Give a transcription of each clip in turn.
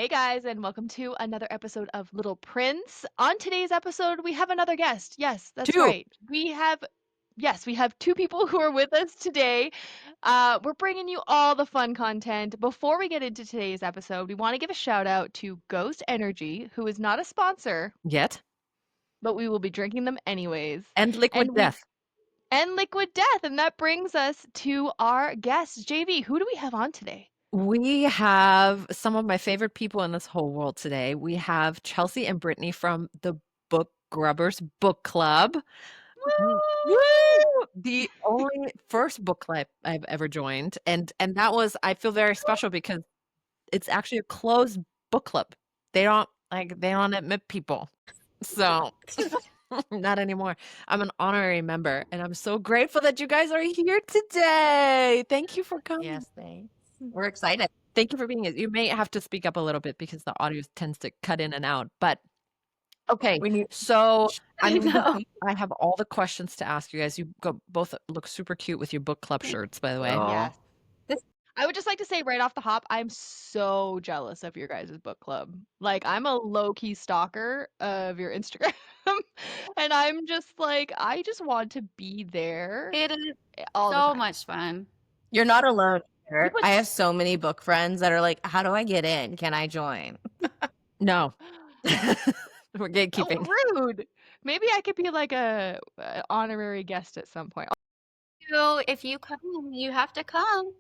Hey guys, and welcome to another episode of Little Prince. On today's episode, we have another guest. Yes, that's 2. right. We have two people who are with us today. We're bringing you all the fun content. Before we get into today's episode, we want to give a shout out to Ghost Energy, who is not a sponsor, Yet. but we will be drinking them anyways. And Liquid And we Death. and Liquid Death, and that brings us to our guests. JV, who do we have on today? We have some of my favorite people in this whole world today. We have Chelsea and Brittni from the Book Grubbers Book Club. Woo! The only first book club I've ever joined. And that was, I feel very special because it's actually a closed book club. They don't admit people. So not anymore. I'm an honorary member, and I'm so grateful that you guys are here today. Thank you for coming. Yes, thanks. We're excited. Thank you for being here. You may have to speak up a little bit because the audio tends to cut in and out. But okay, We need so I know. I have all the questions to ask you guys. Both look super cute with your book club shirts, by the way. Oh. Yes. This- I would just like to say right off the hop, I'm so jealous of your guys' book club. Like, I'm a low-key stalker of your Instagram, and I'm just like, I just want to be there It is all the so time. much fun. You're not alone here. People- I have so many book friends that are like, how do I get in? Can I join? No. We're Oh, gatekeeping. rude. Maybe I could be like a honorary guest at some point. So if you come, you have to come,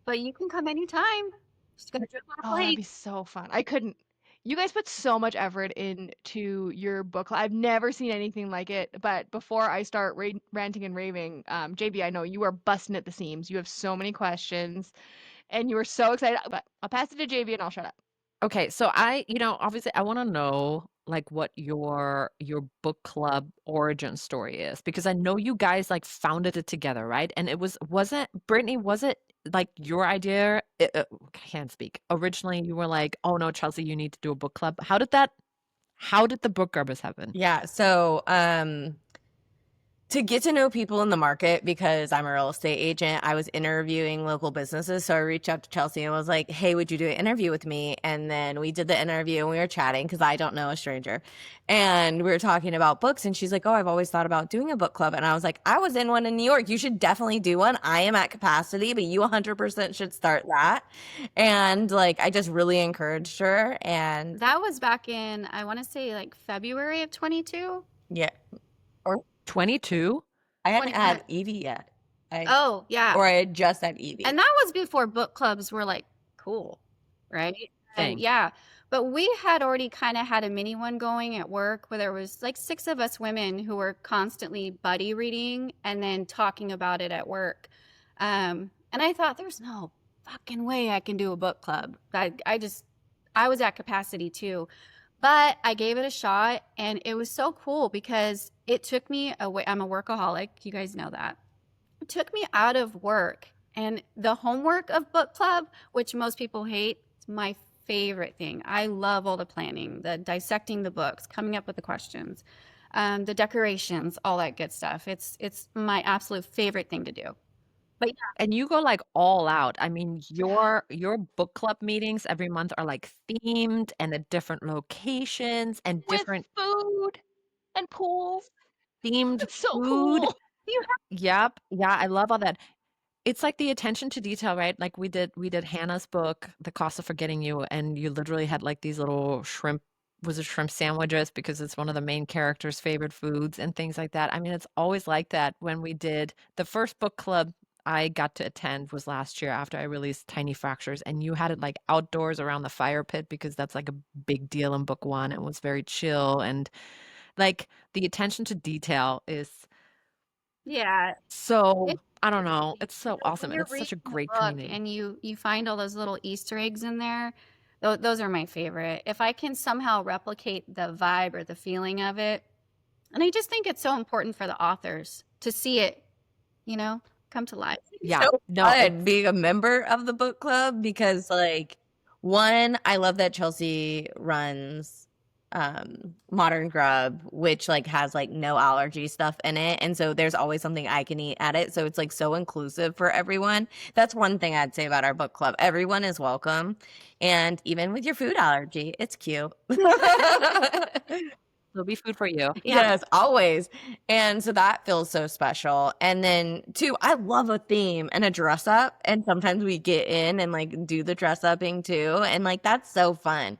but you can come anytime. Just gonna drink on a Oh, that'd plate. be so fun. I couldn't. You guys put so much effort into your book club. I've never seen anything like it. But before I start ranting and raving, JB, I know you are busting at the seams. You have so many questions, and you are so excited. But I'll pass it to JB, and I'll shut up. Okay, so obviously I want to know like what your book club origin story is because I know you guys like founded it together, right? And wasn't Brittany, was it like your idea? I can't speak. Originally you were like, "Oh no, Chelsea, you need to do a book club." How did the Book Grubbers happen? Yeah. So, to get to know people in the market, because I'm a real estate agent, I was interviewing local businesses. So I reached out to Chelsea and was like, hey, would you do an interview with me? And then we did the interview and we were chatting because I don't know a stranger. And we were talking about books. And she's like, oh, I've always thought about doing a book club. And I was like, I was in one in New York. You should definitely do one. I am at capacity, but you 100% should start that. And like, I just really encouraged her. And That was back in, I want to say like February of 22. yeah, 22? I hadn't had 25. Evie yet. Oh, yeah. Or I had just had Evie. And that was before book clubs were like cool, right? Thing. And yeah, but we had already kind of had a mini one going at work where there was like 6 of us women who were constantly buddy reading and then talking about it at work. And I thought there's no fucking way I can do a book club. I was at capacity too. But I gave it a shot and it was so cool because it took me away. I'm a workaholic. You guys know that. It took me out of work, and the homework of book club, which most people hate, is my favorite thing. I love all the planning, the dissecting the books, coming up with the questions, the decorations, all that good stuff. It's my absolute favorite thing to do. But yeah, And you go like all out. I mean, your book club meetings every month are like themed and at different locations and With different food and pools. themed It's so food. cool. Yep. Yeah, I love all that. It's like the attention to detail, right? Like we did Hannah's book, The Cost of Forgetting You, and you literally had like these little shrimp sandwiches because it's one of the main characters' favorite foods and things like that. I mean, it's always like that. When we did the first book club I got to attend was last year after I released Tiny Fractures, and you had it like outdoors around the fire pit because that's like a big deal in book one. It was very chill, and like the attention to detail is yeah. so, It- I don't know, it's so When awesome, and you're it's such a reading the great book community. and you find all those little Easter eggs in there. Those are my favorite. If I can somehow replicate the vibe or the feeling of it, and I just think it's so important for the authors to see it, come to life. Yeah, so no, fun being a member of the book club because like one, I love that Chelsea runs Modern Grub, which like has like no allergy stuff in it, and so there's always something I can eat at it, so it's like so inclusive for everyone. That's one thing I'd say about our book club. Everyone is welcome, and even with your food allergy, it's cute. There'll be food for you. Yes, always. And so that feels so special. And then two, I love a theme and a dress up. And sometimes we get in and like do the dress upping too. And like that's so fun.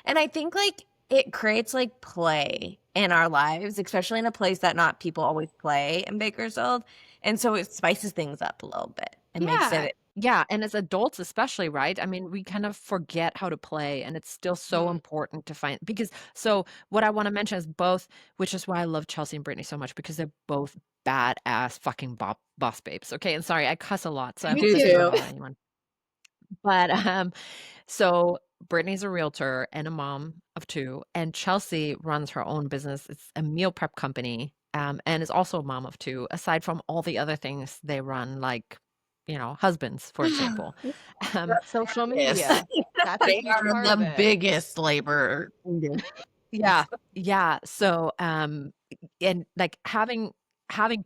And I think like it creates like play in our lives, especially in a place that not people always play in Bakersfield. And so it spices things up a little bit and makes Yeah. it Yeah, and as adults especially, right? I mean, we kind of forget how to play, and it's still so important to find because so what I want to mention is both, which is why I love Chelsea and Brittni so much because they're both badass fucking boss babes. Okay, and sorry, I cuss a lot, so I Me hope this too. doesn't bother anyone. But so Brittany's a realtor and a mom of two, and Chelsea runs her own business. It's a meal prep company, and is also a mom of two, aside from all the other things they run, like, husbands, for example. Um, Social Yes. media. That's a they huge are part the of it. biggest labor. yeah, yeah. So, and like having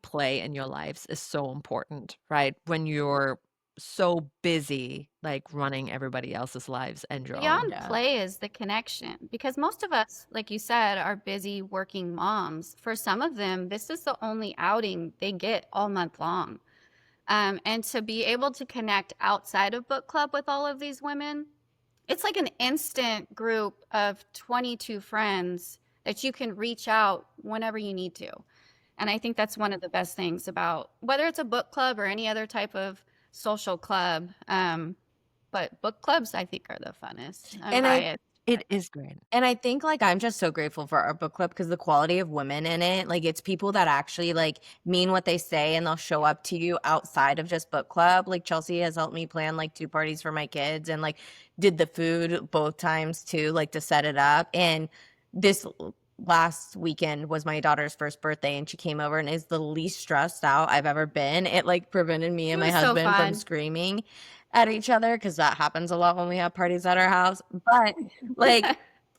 play in your lives is so important, right? When you're so busy, like running everybody else's lives and your own. Beyond Yeah. play is the connection because most of us, like you said, are busy working moms. For some of them, this is the only outing they get all month long. And to be able to connect outside of book club with all of these women, it's like an instant group of 22 friends that you can reach out whenever you need to. And I think that's one of the best things about whether it's a book club or any other type of social club. But book clubs, I think, are the funnest. I'm And biased. It is great. And I think like I'm just so grateful for our book club because the quality of women in it, like it's people that actually like mean what they say and they'll show up to you outside of just book club. Like Chelsea has helped me plan like 2 parties for my kids and like did the food both times too, like to set it up. And this last weekend was my daughter's first birthday and she came over and is the least stressed out I've ever been. It like prevented me and It my was so husband from fun. screaming at each other because that happens a lot when we have parties at our house. But like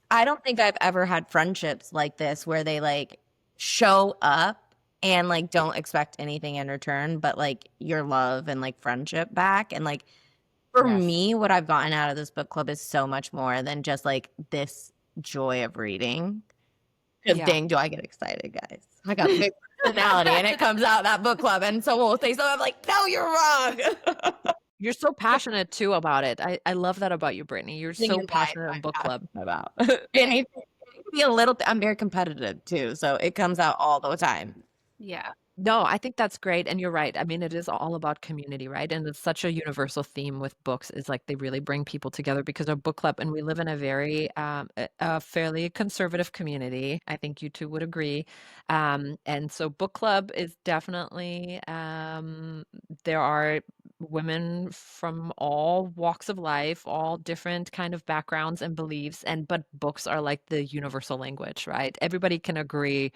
I don't think I've ever had friendships like this where they like show up and like don't expect anything in return, but like your love and like friendship back. And like for Yes. me, what I've gotten out of this book club is so much more than just like this joy of reading. Because Yeah. dang, do I get excited, guys. I got a big personality and it comes out that book club and someone will say something, I'm like, no, you're wrong. You're so passionate too about it. I love that about you, Brittany. You're Thing so is, passionate I'm in book club. passionate about. And it can be a little, I'm very competitive too. So it comes out all the time. Yeah. No, I think that's great. And you're right. I mean, it is all about community, right? And it's such a universal theme with books is like they really bring people together because our book club, and we live in a very, a fairly conservative community. I think you two would agree. And so book club is definitely, there are women from all walks of life, all different kind of backgrounds and beliefs. But books are like the universal language, right? Everybody can agree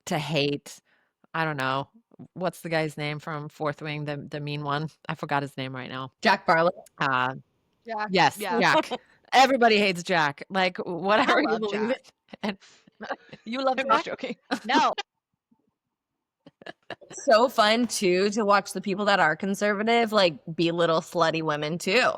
to hate. I don't know. What's the guy's name from Fourth Wing, the mean one? I forgot his name right now. Jack Barlow. Uh, Jack. yes, Yeah. Jack. Everybody hates Jack. Like whatever you love believe Jack. in. And you love I'm just Jack? joking. No. So fun too to watch the people that are conservative like be little slutty women too.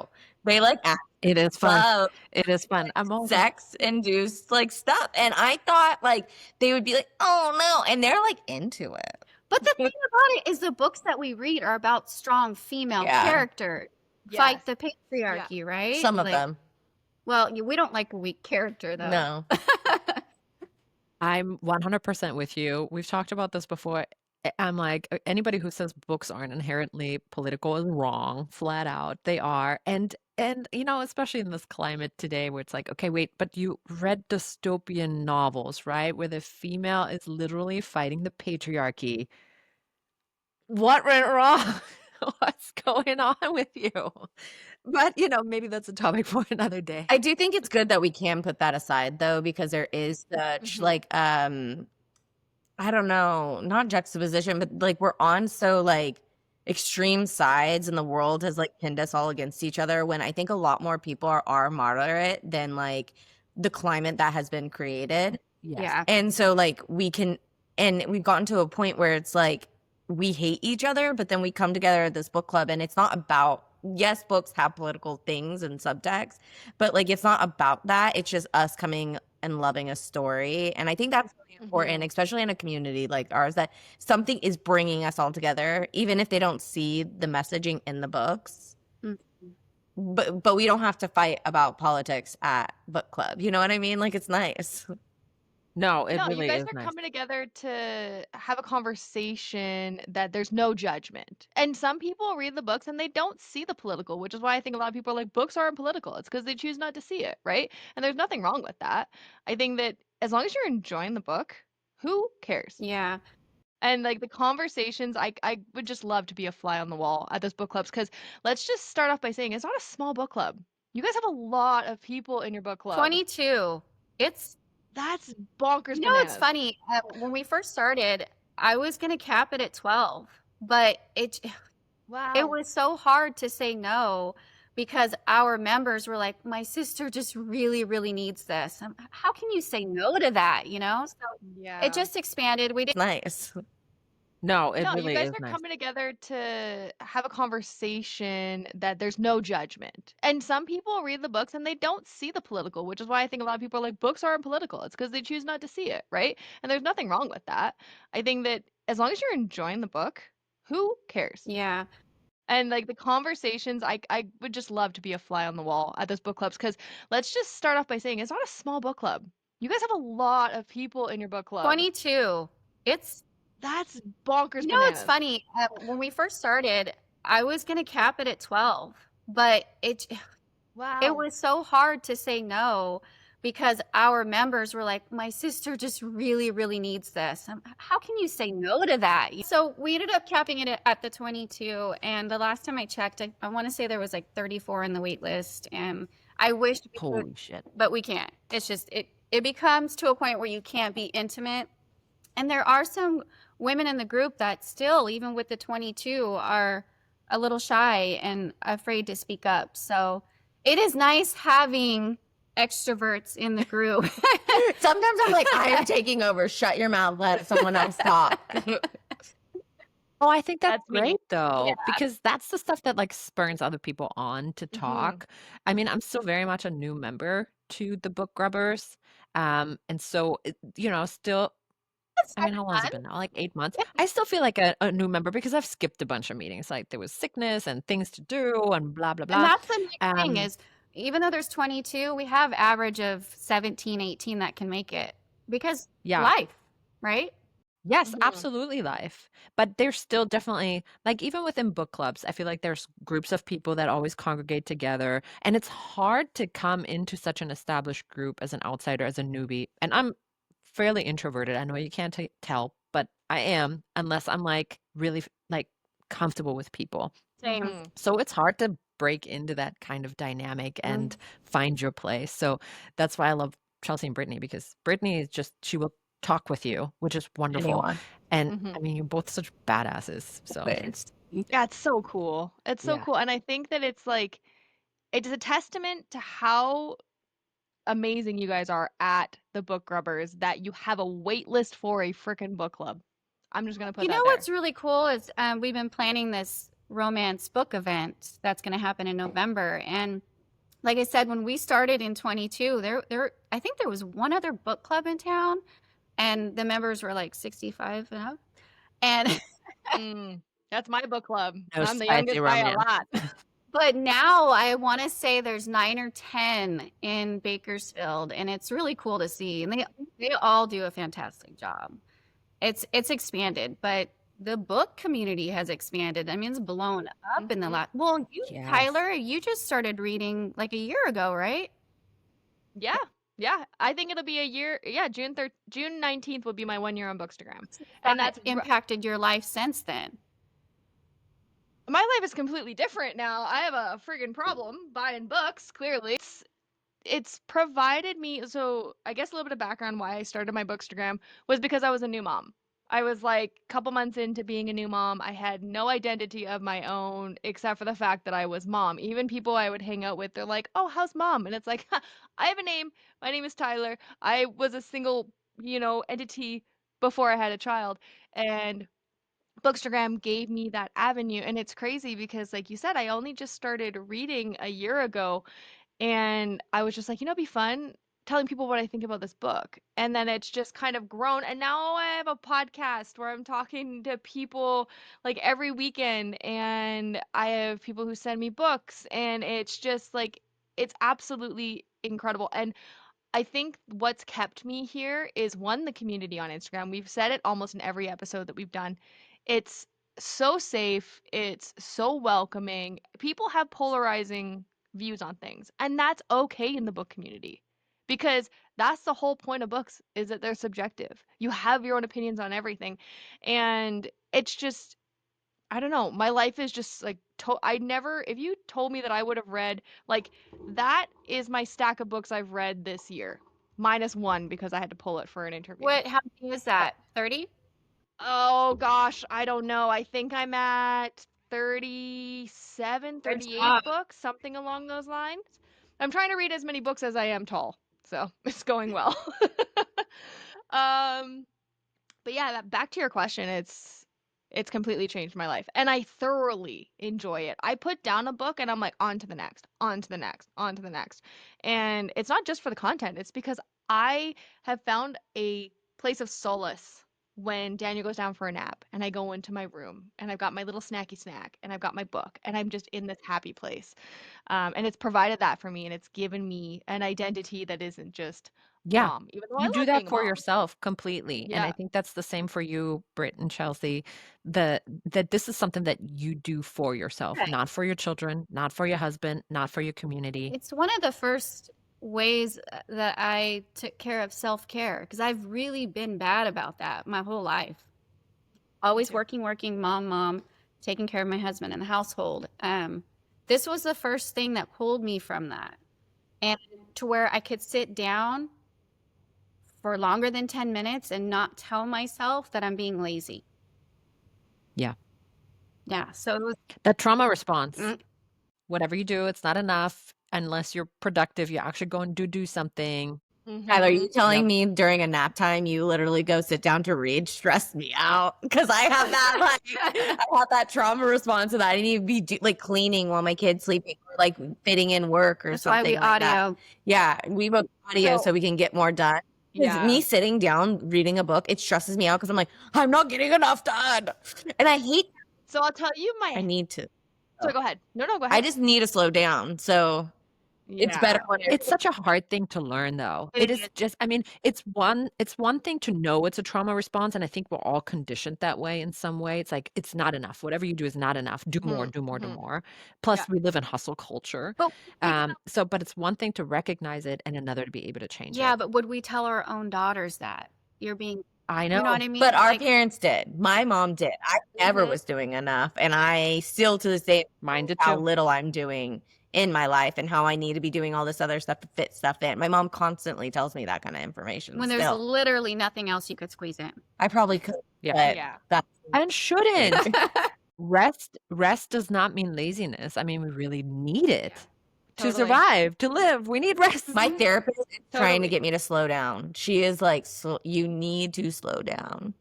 They like It is fun. love It is fun. I'm all sex induced like stuff. And I thought like they would be like, oh no. And they're like into it. But the thing about it is the books that we read are about strong female Yeah. character. Yes. Fight the patriarchy, right? Some of Like, them. Well, we don't like a weak character though. No. I'm 100% with you. We've talked about this before. I'm like, anybody who says books aren't inherently political is wrong, flat out. They are. And especially in this climate today where it's like, okay, wait, but you read dystopian novels, right? Where the female is literally fighting the patriarchy. What went wrong? What's going on with you? But, maybe that's a topic for another day. I do think it's good that we can put that aside though, because there is such like I don't know, not juxtaposition, but like we're on so like extreme sides and the world has like pinned us all against each other when I think a lot more people are moderate than like the climate that has been created. Yes. Yeah. And so like we've gotten to a point where it's like we hate each other, but then we come together at this book club and it's not about, yes, books have political things and subtext, but like it's not about that. It's just us coming and loving a story. And I think that's really important, especially in a community like ours, that something is bringing us all together, even if they don't see the messaging in the books. Mhm. But we don't have to fight about politics at book club. You know what I mean? Like it's nice. No, it No, you really guys is are nice. coming together to have a conversation that there's no judgment. And some people read the books and they don't see the political, which is why I think a lot of people are like, books aren't political. It's because they choose not to see it, right? And there's nothing wrong with that. I think that as long as you're enjoying the book, who cares? Yeah. And like the conversations, I would just love to be a fly on the wall at those book clubs because let's just start off by saying it's not a small book club. You guys have a lot of people in your book club. 22. It's That's bonkers it's bananas. funny. When we first started, I was gonna cap it at 12, but it Wow. was so hard to say no because our members were like, my sister just really, really needs this. How can you say no to that? You know? So Yeah. it just expanded. We It's didn't. nice. No, it No, you really guys is are nice. coming together to have a conversation that there's no judgment. And some people read the books and they don't see the political, which is why I think a lot of people are like, books aren't political. It's because they choose not to see it, right? And there's nothing wrong with that. I think that as long as you're enjoying the book, who cares? Yeah. And like the conversations, I would just love to be a fly on the wall at those book clubs because let's just start off by saying it's not a small book club. You guys have a lot of people in your book club. 22. It's That's bonkers it's bananas. funny. When we first started, I was gonna cap it at 12, but it Wow. was so hard to say no because our members were like, my sister just really, really needs this. How can you say no to that? So we ended up capping it at the 22. And the last time I checked, I want to say there was like 34 in the wait list. And I wished we could, Holy shit. but we can't. It's just, it becomes to a point where you can't be intimate. And there are some women in the group that still, even with the 22, are a little shy and afraid to speak up. So it is nice having extroverts in the group. Sometimes I'm like, I am taking over. Shut your mouth. Let someone else talk. Oh, I think that's That's me. great though, Yeah. because that's the stuff that like spurs other people on to Mhm. talk. I mean, I'm still very much a new member to the Book Grubbers. And so, still, I mean, how long has it been now? Like 8 months. I still feel like a new member because I've skipped a bunch of meetings. Like there was sickness and things to do and blah, blah, And blah. that's the nice thing Um, is, even though there's 22, we have average of 17, 18 that can make it because yeah. life, right? Yes, Mhm. absolutely life. But there's still definitely, like, even within book clubs, I feel like there's groups of people that always congregate together. And it's hard to come into such an established group as an outsider, as a newbie. And I'm fairly introverted. I know you can't tell, but I am, unless I'm like really like comfortable with people. Same. Mhm. So it's hard to break into that kind of dynamic and find your place. So that's why I love Chelsea and Brittni, because Brittni is just, she will talk with you, which is wonderful. Anyone. And Mhm. I mean, you're both such badasses. So Yeah, it's so cool. It's so Yeah. cool. And I think that it's like, it's a testament to how amazing you guys are at the Book Grubbers that you have a wait list for a freaking book club. I'm just going to put You that know there. what's really cool is we've been planning this romance book event that's going to happen in November. And like I said, when we started in 22, I think there was one other book club in town, and the members were like 65 and up. And That's my book club. No I'm the spicy youngest by a romance. lot. but now I want to say there's 9 or 10 in Bakersfield, and it's really cool to see. And they all do a fantastic job. It's expanded, but the book community has expanded. I mean, it's blown up in the last. Well, Yes. Tyler, you just started reading like a year ago, right? Yeah. Yeah. I think it'll be a year. Yeah. June 19th will be my 1 year on Bookstagram. And that's impacted your life since then. my life is completely different now. I have a friggin' problem buying books, clearly. It's provided me, so I guess a little bit of background why I started my Bookstagram was because I was a new mom. I was like a couple months into being a new mom. I had no identity of my own except for the fact that I was mom. Even people I would hang out with, they're like, "Oh, how's mom?" And it's like, I have a name. My name is Tyler. I was a single, entity before I had a child. And Bookstagram gave me that avenue. And it's crazy because, like you said, I only just started reading a year ago. And I was just like, it'd be fun telling people what I think about this book. And then it's just kind of grown. And now I have a podcast where I'm talking to people like every weekend. And I have people who send me books. And it's just like, it's absolutely incredible. And I think what's kept me here is one, the community on Instagram. We've said it almost in every episode that we've done. It's so safe, it's so welcoming. People have polarizing views on things, and that's okay in the book community because that's the whole point of books is that they're subjective. You have your own opinions on everything. And it's just I don't know. My life is just like I never if you told me that I would have read like that is my stack of books I've read this year. Minus one because I had to pull it for an interview. How many is But that? 30? oh gosh, I don't know. I think I'm at 37, Good 38 job. books, something along those lines. I'm trying to read as many books as I am tall. So, it's going well. um but yeah, back to your question, it's completely changed my life and I thoroughly enjoy it. I put down a book and I'm like on to the next, on to the next, on to the next. And it's not just for the content, it's because I have found a place of solace when Daniel goes down for a nap and I go into my room and I've got my little snacky snack and I've got my book and I'm just in this happy place. And it's provided that for me and it's given me an identity that isn't just Yeah. mom, even though I You do love that being a for mom. yourself completely. And I Yeah. think that's the same for you, Britt and Chelsea, that this is something that you do for yourself, Yeah. not for your children, not for your husband, not for your community. It's one of the first ways that I took care of self-care because I've really been bad about that my whole life. Always too. working, mom, taking care of my husband and the household. This was the first thing that pulled me from that. And to where I could sit down for longer than 10 minutes and not tell myself that I'm being lazy. Yeah. Yeah. So it was, That trauma response. Mm. Whatever you do, it's not enough unless you're productive. You actually go and do something. Tyler, Mhm. you telling Yep. me during a nap time you literally go sit down to read stressed me out because I have that I have that trauma response of that. I need to be like cleaning while my kid's sleeping or like fitting in work or that's why something we like that. audio. Yeah, we both audio So- so we can get more done. Because Yeah. me sitting down reading a book, it stresses me out because I'm like, I'm not getting enough done. And I hate So I'll tell you I need to. So go ahead. No, go ahead. I just need to slow down. So it's better when It's such a hard thing to learn though. It It is is. just, I mean, it's one thing to know it's a trauma response. And I think we're all conditioned that way in some way. It's like, it's not enough. Whatever you do is not enough. Do more, Mhm, do more, do mhm. more. Plus Yeah. we live in hustle culture. But But it's one thing to recognize it and another to be able to change yeah, it. but would we tell our own daughters that you're being, I know. you know what I mean? But our Like, parents did. My mom did. I never Mhm. was doing enough. And I still to this day Mine did how too. little I'm doing in my life and how I need to be doing all this other stuff to fit stuff in. My mom constantly tells me that kind of information. when there's still. literally nothing else you could squeeze in. I probably could. Yeah. But Yeah. that's And shouldn't. Rest does not mean laziness. I mean, we really need it to Totally. survive, to live. We need rest. my therapist is trying to Totally. get me to slow down. She is like, you need to slow down.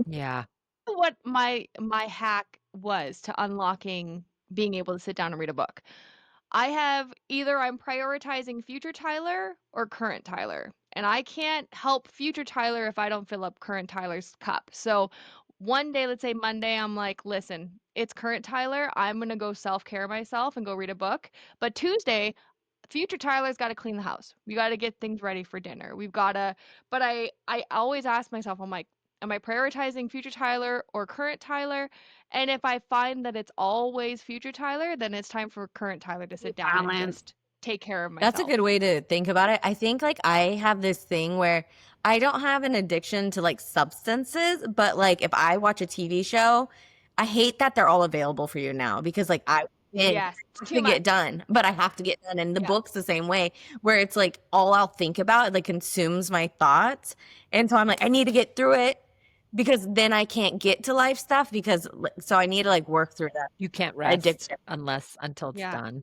Yeah. What my hack was to unlocking being able to sit down and read a book. I'm prioritizing future Tyler or current Tyler. And I can't help future Tyler if I don't fill up current Tyler's cup. So one day, let's say Monday, I'm like, listen, it's current Tyler. I'm going to go self-care myself and go read a book. But Tuesday, future Tyler's got to clean the house. We got to get things ready for dinner. We've got to, but I always ask myself, I'm like, am I prioritizing future Tyler or current Tyler? And if I find that it's always future Tyler, then it's time for current Tyler to sit down and Balance. just take care of myself. That's a good way to think about it. I think like I have this thing where I don't have an addiction to like substances, but like if I watch a TV show, I hate that they're all available for you now because like I Yes, it's have too to much. get done, but I have to get done. And the Yeah. book's the same way where it's like all I'll think about, it like consumes my thoughts. And so I'm like, I need to get through it. because then I can't get to life stuff so I need to like work through that You can't rest addiction. until it's Yeah. done.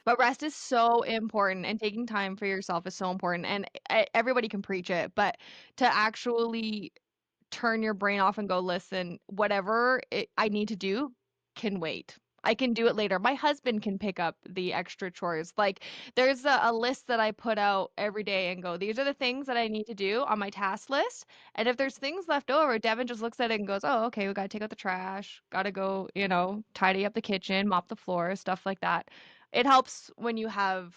But rest is so important, and taking time for yourself is so important. And everybody can preach it, but to actually turn your brain off and go, listen, whatever I need to do can wait. I can do it later. My husband can pick up the extra chores. Like, there's a list that I put out every day and go, these are the things that I need to do on my task list. And if there's things left over, Devin just looks at it and goes, oh, okay, we got to take out the trash, got to go, tidy up the kitchen, mop the floor, stuff like that. It helps when you have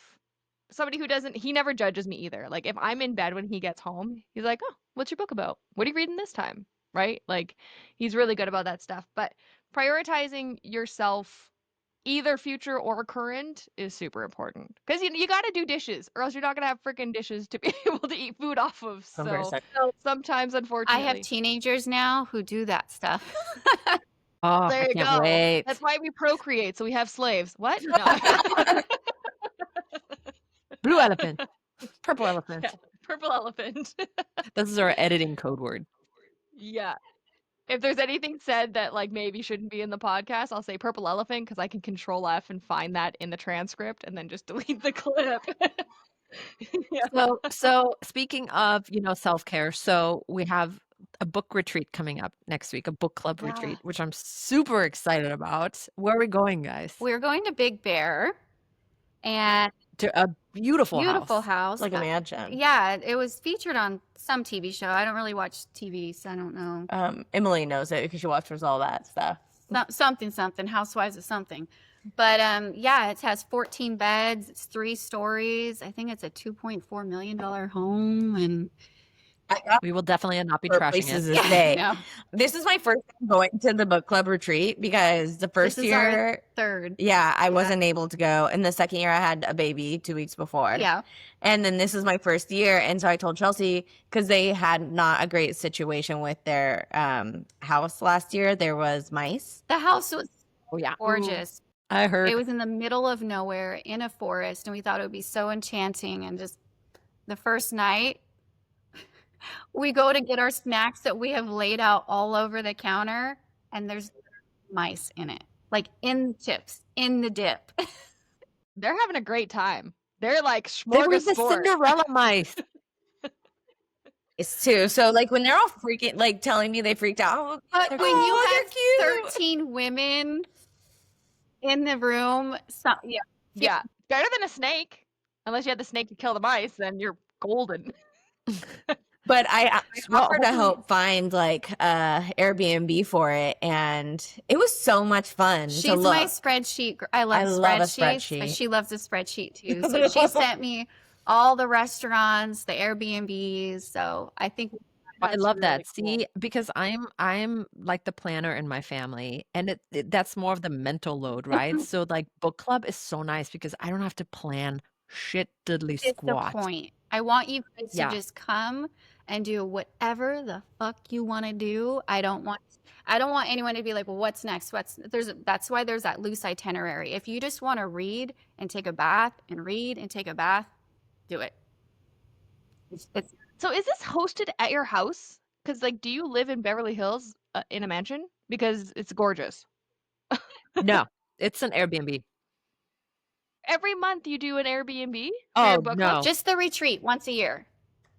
somebody who he never judges me either. Like, if I'm in bed when he gets home, he's like, oh, what's your book about? What are you reading this time? Right? Like, he's really good about that stuff. But prioritizing yourself, either future or current, is super important. Because you got to do dishes, or else you're not going to have freaking dishes to be able to eat food off of. So 100%. sometimes, I unfortunately. have teenagers now who do that stuff. Oh, There I you can't go. wait. That's why we procreate, so we have slaves. What? No. Blue elephant, purple elephant. Yeah, purple elephant. This is our editing code word. Yeah. If there's anything said that like maybe shouldn't be in the podcast, I'll say purple elephant because I can control F and find that in the transcript and then just delete the clip. Yeah. So speaking of, self-care, so we have a book retreat coming up next week, a book club Yeah. retreat, which I'm super excited about. Where are we going, guys? We're going to Big Bear, and To a beautiful house. Like a mansion. Yeah, it was featured on some TV show. I don't really watch TV, so I don't know. Emily knows it because she watches all that stuff. Something, Housewives of something. But yeah, it has 14 beds. It's 3 stories. I think it's a $2.4 million home, and We will definitely not be For trashing places it. to stay. no, This is my first time going to the book club retreat because the first this is our year, 3rd. yeah, I wasn't able to go. And the second year, I had a baby 2 weeks before. Yeah. And then this is my first year. And so I told Chelsea, because they had not a great situation with their house last year, there was mice. The house was Oh yeah, gorgeous. I heard. It was in the middle of nowhere in a forest, and we thought it would be so enchanting. And just the first night, we go to get our snacks that we have laid out all over the counter, and there's mice in it, like in the chips, in the dip. They're having a great time. They're like They were the smorgasbord. Cinderella mice. It's too. So like when they're all freaking, like telling me they freaked out. But They're when like, you "Oh, have they're cute." 13 women in the room, yeah, Yeah. Better than a snake. Unless you had the snake to kill the mice, then you're golden. But I Well, offered to hopefully- help find like Airbnb for it, and it was so much fun. she's to look. my spreadsheet. I love a spreadsheets, but spreadsheet. she loves a spreadsheet too. So she sent me all the restaurants, the Airbnbs. So I think I That's love that. really cool. See, because I'm like the planner in my family, and that's more of the mental load, right? So like book club is so nice because I don't have to plan shit diddly it's the squat. point. I want you guys Yeah. to just come and do whatever the fuck you want to do. I don't want anyone to be like, well, what's next? That's why there's that loose itinerary. If you just want to read and take a bath and read and take a bath, do it. It's So is this hosted at your house? Because like, do you live in Beverly Hills in a mansion? Because it's gorgeous. No, it's an Airbnb. Every month you do an Airbnb for Oh, your book club? no. just the retreat once a year.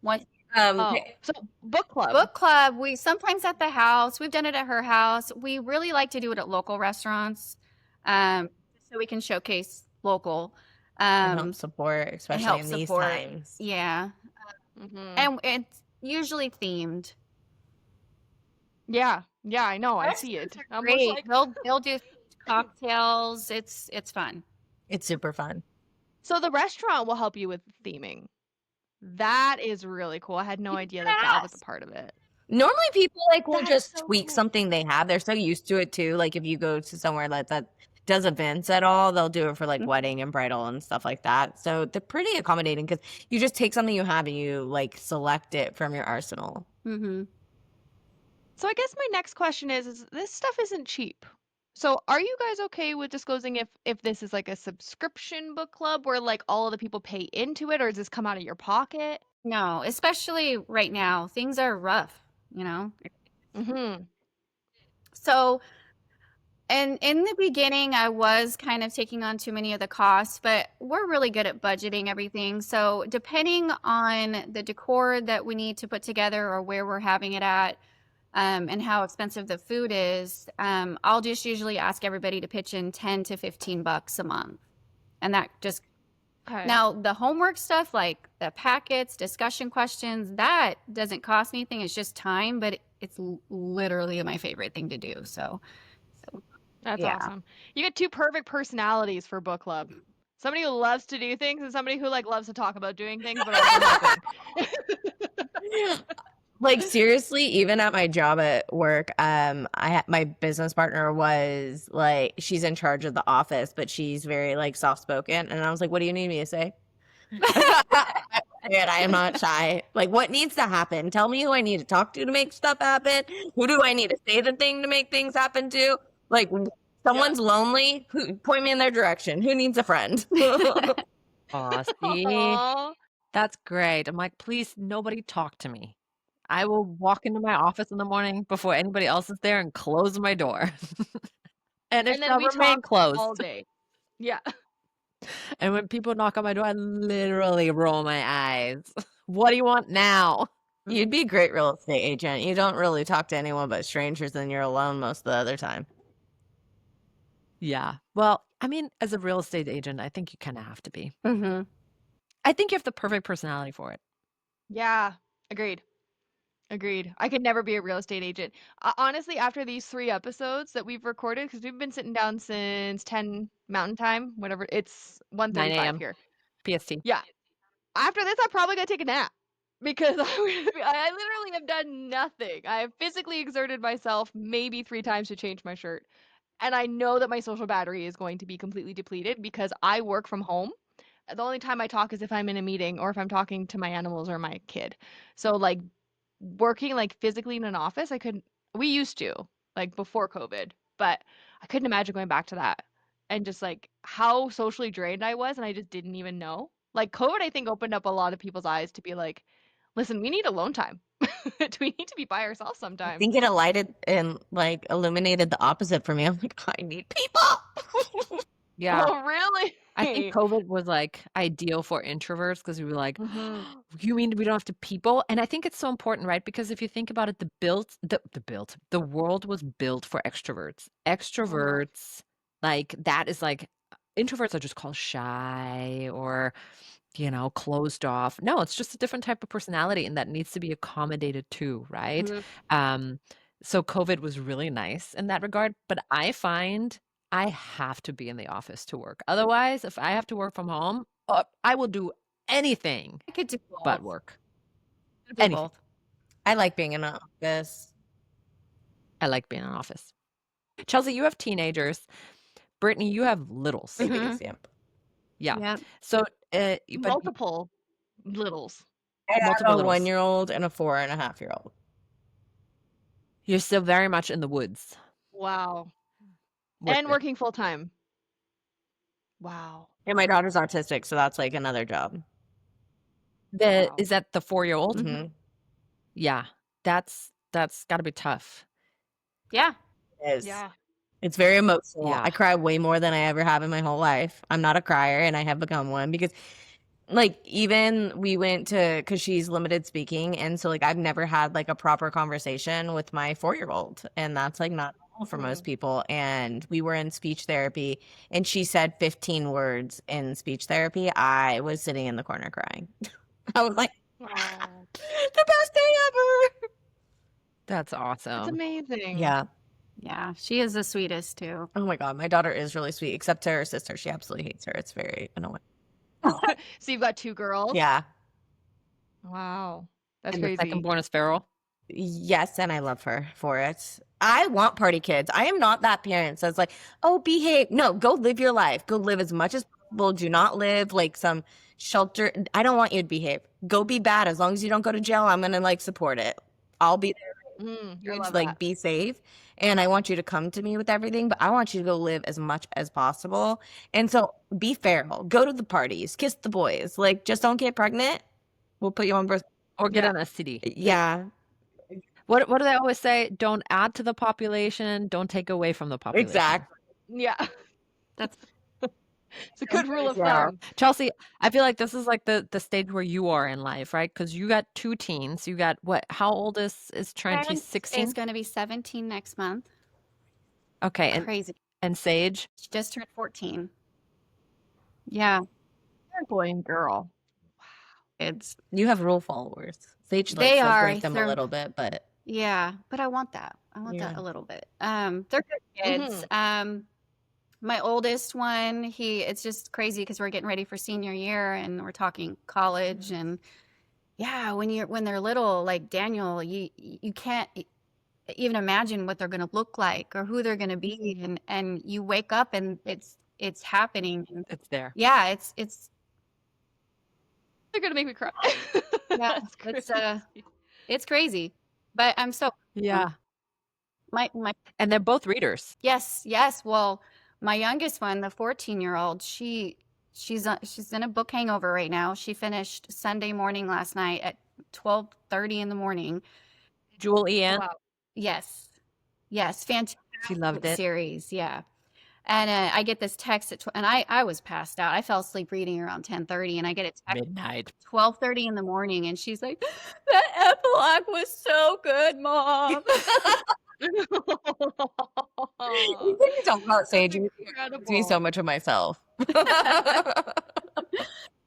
Once Oh, so book club. book club, we sometimes at the house. We've done it at her house. We really like to do it at local restaurants, so we can showcase local. and help support, especially help in these support. times. Yeah, Mhm. and it's usually themed. Yeah, I know. I see it. I'm just Great. like, They'll do cocktails. It's fun. It's super fun. so the restaurant will help you with theming. That is really cool. I had no idea that was a part of it. Normally, people like will That is just so tweak cool. something they have. They're so used to it too. Like if you go to somewhere that does events at all, they'll do it for like Mhm. wedding and bridal and stuff like that. So they're pretty accommodating because you just take something you have and you like select it from your arsenal. Mm-hmm. So I guess my next question is this stuff isn't cheap. So are you guys okay with disclosing if this is like a subscription book club where like all of the people pay into it, or does this come out of your pocket? No, especially right now, things are rough. You know, Mm-hmm. So, and in the beginning, I was kind of taking on too many of the costs, but we're really good at budgeting everything. So, depending on the decor that we need to put together or where we're having it at, and how expensive the food is, I'll just usually ask everybody to pitch in 10 to 15 bucks a month. And that just Okay. now the homework stuff, like the packets, discussion questions, that doesn't cost anything. It's just time, but it's literally my favorite thing to do. So That's yeah. awesome. You get two perfect personalities for book club. Somebody who loves to do things and somebody who like loves to talk about doing things but also helping. Like seriously, even at my job at work, my business partner was like, she's in charge of the office, but she's very like soft spoken, and I was like, "What do you need me to say?" And I am not shy. Like, what needs to happen? Tell me who I need to talk to make stuff happen. Who do I need to say the thing to make things happen to? Like, someone's lonely. Point me in their direction. Who needs a friend? Aw, see? Aw. That's great. I'm like, please, nobody talk to me. I will walk into my office in the morning before anybody else is there and close my door. And it And then shall we remain talk all closed. day. Yeah. And when people knock on my door, I literally roll my eyes. What do you want now? You'd be a great real estate agent. You don't really talk to anyone but strangers, and you're alone most of the other time. Yeah. Well, I mean, as a real estate agent, I think you kind of have to be. Mm-hmm. I think you have the perfect personality for it. Yeah. Agreed. Agreed. I could never be a real estate agent. Honestly, after these 3 episodes that we've recorded, because we've been sitting down since 10 Mountain Time, whatever, it's 9 1:35 a.m. here. PST. Yeah. After this, I'm probably gonna take a nap because I literally have done nothing. I have physically exerted myself maybe 3 times to change my shirt. And I know that my social battery is going to be completely depleted because I work from home. The only time I talk is if I'm in a meeting or if I'm talking to my animals or my kid. So like working like physically in an office, we used to like before COVID, but I couldn't imagine going back to that and just like how socially drained I was and I just didn't even know. Like COVID, I think opened up a lot of people's eyes to be like, listen, we need alone time. We need to be by ourselves I sometimes. think it lighted and like illuminated the opposite for me. I'm like, I need people. Yeah. Oh, really? I think COVID was like ideal for introverts because we were like, Mhm. you mean we don't have to people? And I think it's so important, right? Because if you think about it, the world was built for extroverts. Extroverts, like that is like introverts are just called shy or, closed off. No, it's just a different type of personality and that needs to be accommodated too, right? Mhm. So COVID was really nice in that regard, but I find I have to be in the office to work. Otherwise, if I have to work from home, I will do anything I could do but both. work. I could do Anything. both. I like being in an office. I like being in an office. Chelsea, you have teenagers. Brittni, you have littles. Babies, yep. Yeah. Yep. So, but Multiple littles. I have multiple a littles. 1-year-old and a 4.5-year-old. You're still very much in the woods. Wow. with And it. working full time. Wow. And my daughter's autistic, so that's like another job. Wow. Is that the 4-year-old? Mhm. Yeah. That's got to be tough. Yeah. It is. Yeah. It's very emotional. Yeah. I cry way more than I ever have in my whole life. I'm not a crier, and I have become one because, like, even we went to, because she's limited speaking, and so like I've never had like a proper conversation with my 4-year-old, and that's like not normal for most people. And we were in speech therapy, and she said 15 words in speech therapy. I was sitting in the corner crying. I was like, Aw. the best day ever. That's That's awesome. amazing. Yeah. Yeah. She is the sweetest too. Oh my God, my daughter is really sweet, except to her sister. She absolutely hates her. It's very annoying. So you've got 2 girls? Yeah. Wow. That's And the crazy. second born is feral. Yes, and I love her for it. I want party kids. I am not that parent that's like, oh, behave. No, go live your life. Go live as much as possible. Do not live like some shelter. I don't want you to behave. Go be bad. As long as you don't go to jail, I'm gonna like support it. I'll be there I to love like that. be safe. And I want you to come to me with everything, but I want you to go live as much as possible. And so be feral. Go to the parties. Kiss the boys. Like just don't get pregnant. We'll put you on birth. Or get Yeah. an STD. Yeah. What do they always say? Don't add to the population, don't take away from the population. Exactly. Yeah. That's It's a good rule of Yeah. thumb. Chelsea, I feel like this is like the stage where you are in life, right? Because you got 2 teens. You got what? How old is Trent? He's Trent 16? is going to be 17 next month. Okay, Crazy. and Sage? She just turned 14. Yeah, Boy and girl. it's You have rule followers. Sage They likes to are. break them a They're- little bit, but yeah, but I want that. I want that Yeah. a little bit. They're good kids. My oldest one, it's just crazy because we're getting ready for senior year and we're talking college and yeah, when they're little, like Daniel, you can't even imagine what they're going to look like or who they're going to be, and you wake up and it's happening. It's there. Yeah, it's They're gonna make me cry. yeah, That's it's crazy, but I'm so Yeah. my And they're both readers. yes. Well, my youngest one, the 14-year-old, she's in a book hangover right now. She finished Sunday morning last night at 12:30 in the morning. Jewel Ian, wow. Yes, fantastic she loved it. series. Yeah, and I get this text and I was passed out. I fell asleep reading around 10:30, and I get a text Midnight. 12:30 in the morning, and she's like, "That epilogue was so good, Mom." you talk about Sage. You Incredible. see so much of myself.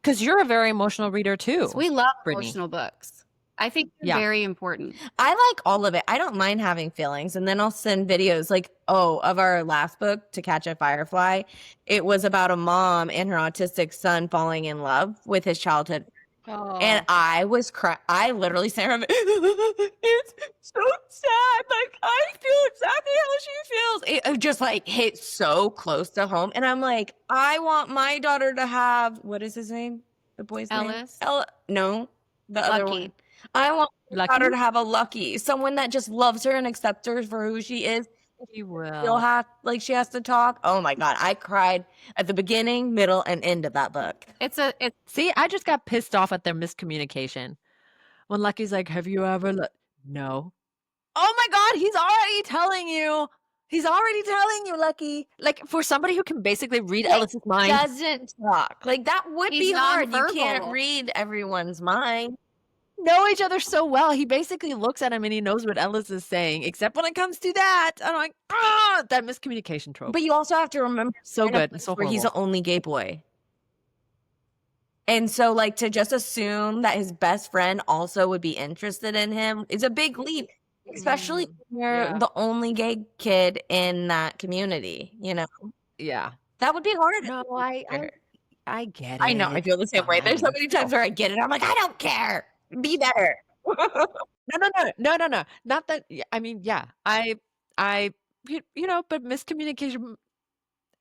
Because you're a very emotional reader too. We love Brittni. emotional books. I think they're Yeah. very important. I like all of it. I don't mind having feelings. And then I'll send videos like, of our last book, To Catch a Firefly. It was about a mom and her autistic son falling in love with his childhood. Oh. And I was I literally sat around, it's so sad. Like, I feel exactly how she feels. It just like hit so close to home. And I'm like, I want my daughter to have, what is his name? The boy's Ellis? name? No, the other Lucky. one. I want my Lucky? daughter to have a Lucky, someone that just loves her and accepts her for who she is. She She'll will. have, like, she has to talk. Oh my God. I cried at the beginning, middle, and end of that book. It's See, I just got pissed off at their miscommunication. When Lucky's like, have you ever No. Oh my God, he's already telling you. He's already telling you, Lucky. Like, for somebody who can basically read Ellis's mind. Doesn't talk. Like, that would He's be hard. You can't nonverbal. read everyone's mind. Know each other so well. He basically looks at him and he knows what Ellis is saying, except when it comes to that. I'm like, that miscommunication trope. But you also have to remember, So we're in a good and place so where he's horrible. the only gay boy. And so, like, to just assume that his best friend also would be interested in him is a big leap, especially when you're Yeah. the only gay kid in that community, you know? Yeah. That would be hard. No, I get it. I know. I feel the same way. There's so fine. many times where I get it. I'm like, I don't care. Be better. No. Not that. I mean, yeah. But miscommunication.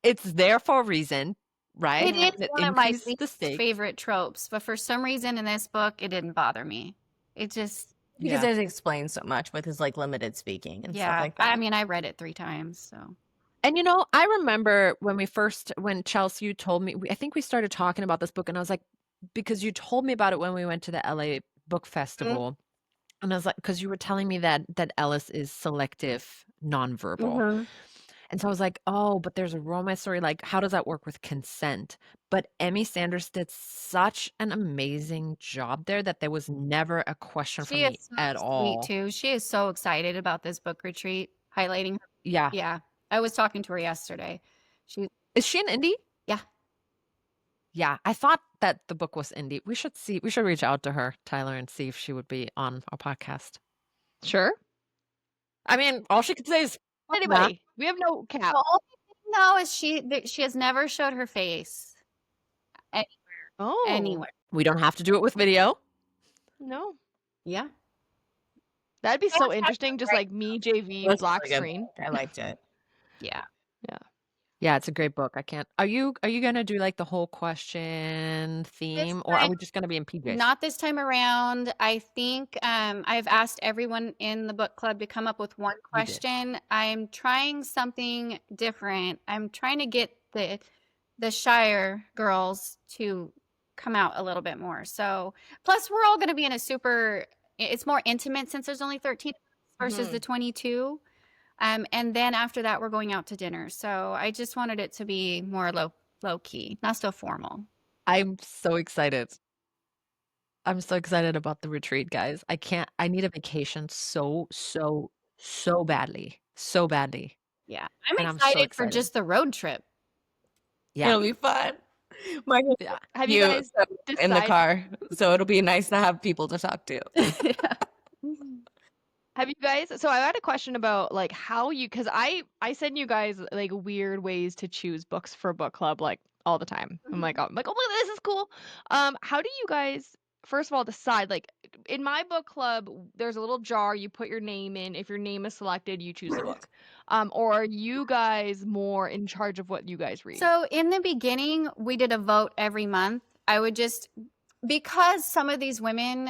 It's there for a reason, right? It is one of my increases the least stakes. favorite tropes, but for some reason in this book, it didn't bother me. It just Because Yeah. it explains so much with his like limited speaking and stuff yeah. like that. I mean, I read it 3 times, so And I remember when Chelsea, you told me, I think we started talking about this book, and I was like, because you told me about it when we went to the LA Book Festival, and I was like, because you were telling me that Ellis is selective nonverbal, and so I was like, oh, but there's a romance story. Like, how does that work with consent? But Emmy Sanders did such an amazing job there that there was never a question for she me is so at sweet all. too. She is so excited about this book retreat, highlighting her. Yeah. Yeah, I was talking to her yesterday. Is she an indie? Yeah. Yeah, I thought that the book was indie. We should reach out to her, Tyler, and see if she would be on our podcast. Sure. I mean, all she could say is fuck that. Anybody. We have no cap. The only thing though is she has never showed her face Oh. anywhere. We don't have to do it with video. No. Yeah. That'd be so interesting. Just like me, JV, That's black really good. screen. I liked it. Yeah. Yeah, it's a great book. I can't. Are you gonna do like the whole question theme, or are time- we just gonna be in PJs? Not this time around. I think I've asked everyone in the book club to come up with one did. question. I'm trying something different. I'm trying to get the Shire girls to come out a little bit more. So plus we're all going to be in it's more intimate since there's only 13. versus the 22. And then after that, we're going out to dinner. So I just wanted it to be more low key, not so formal. I'm so excited. I'm so excited about the retreat, guys. I need a vacation so badly. So badly. Yeah. I'm And I'm so excited for excited. just the road trip. Yeah. It'll be fun. My Yeah. Have you guys in the decided? car, so it'll be nice to have people to talk to. Have you guys? So I had a question about like how you, because I send you guys like weird ways to choose books for book club like all the time. I'm like, oh, look, this is cool. How do you guys first of all decide? Like in my book club, there's a little jar you put your name in. If your name is selected, you choose the book. Or are you guys more in charge of what you guys read? So in the beginning, we did a vote every month. I would just, because some of these women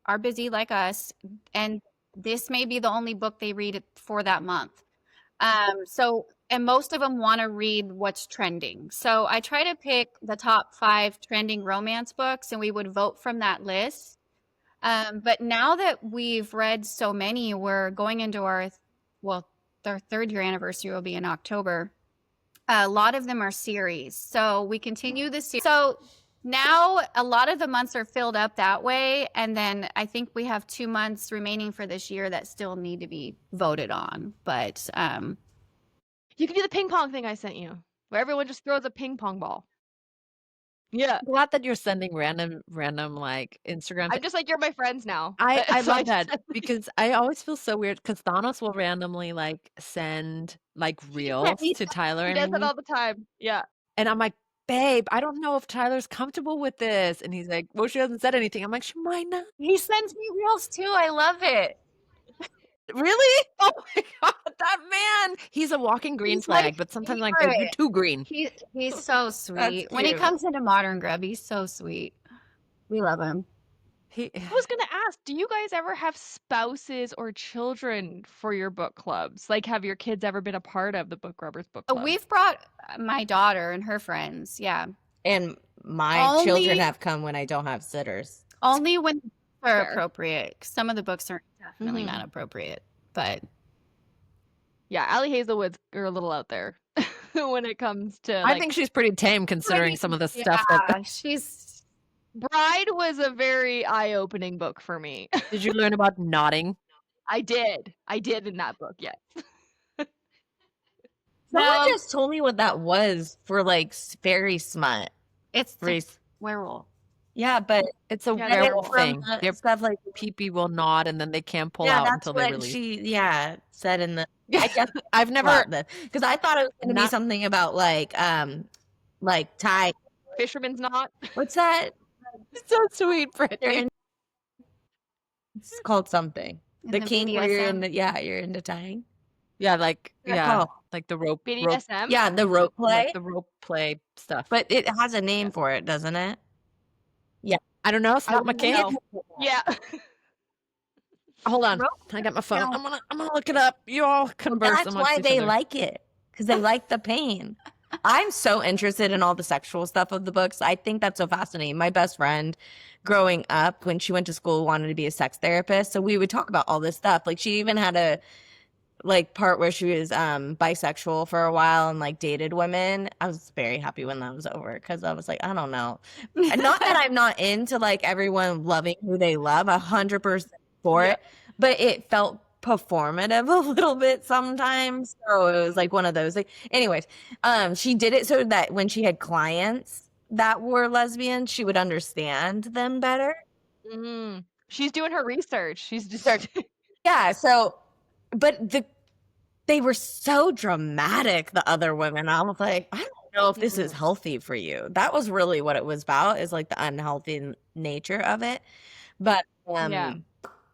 are busy like us, and this may be the only book they read for that month. And most of them want to read what's trending. So I try to pick the top 5 trending romance books, and we would vote from that list. But now that we've read so many, we're going into our 3rd year anniversary will be in October. A lot of them are series. So we continue the series. So now a lot of the months are filled up that way. And then I think we have 2 months remaining for this year that still need to be voted on. But You can do the ping pong thing I sent you, where everyone just throws a ping pong ball. Yeah. I'm glad that you're sending random like Instagram. I'm just like, you're my friends now. I So love just- that because I always feel so weird because Thanos will randomly like send like reels to Tyler He and does me. it all the time. Yeah. And I'm like, babe, I don't know if Tyler's comfortable with this. And he's like, well, she hasn't said anything. I'm like, she might not. he sends me reels too. I love it. Really? Oh my God, that man. He's a walking green He's my flag, but sometimes I'm like, babe, you're favorite. too green. He's so sweet. When he cute. comes into Modern Grub, he's so sweet. We love him. I was gonna ask, do you guys ever have spouses or children for your book clubs? Like, have your kids ever been a part of the Book Grubbers Book Club? We've brought my daughter and her friends. Yeah. And my children Only- have come when I don't have sitters. Only when they're Fair. appropriate. Some of the books are definitely Mhm. not appropriate, but Yeah, Allie Hazelwood's are a little out there when it comes to. I think she's pretty tame considering some of the stuff that. yeah, she's Bride was a very eye-opening book for me. Did you learn about nodding? I did in that book. Yes. Someone No. just told me what that was for like fairy smut. it's the Race. werewolf. Yeah, but It's a Yeah, that's werewolf from thing. the Their stuff like pee-pee will nod and then they can't pull yeah, out that's until they what release. she said in the. I guess I've never. because I thought it was going to be Not- something about like Thai. Fisherman's Knot. What's that? So sweet, They're Brittany. in, it's called something. In The kink where you're BDSM. you're into tying. Yeah, like Yeah. like the rope BDSM. Yeah, the rope play. like the rope play stuff. But it has a name for it, doesn't it? I don't know. It's I not my don't kink. know. Yeah. Hold on, Rope? I got my phone. No. I'm gonna look it up. You all converse That's amongst why each they other. like it. Because they like the pain. I'm so interested in all the sexual stuff of the books. I think that's so fascinating. My best friend growing up, when she went to school, wanted to be a sex therapist. So we would talk about all this stuff. Like she even had a like part where she was bisexual for a while and like dated women. I was very happy when that was over because I was like, I don't know. And not that I'm not into like everyone loving who they love, 100% for Yeah. it, but it felt performative a little bit sometimes. So it was like one of those like anyways, she did it so that when she had clients that were lesbians, she would understand them better. Mm. She's doing her research. She's just. Yeah, so but they were so dramatic, the other women. I was like, I don't know if this is healthy for you. That was really what it was about, is like the unhealthy nature of it. But Yeah.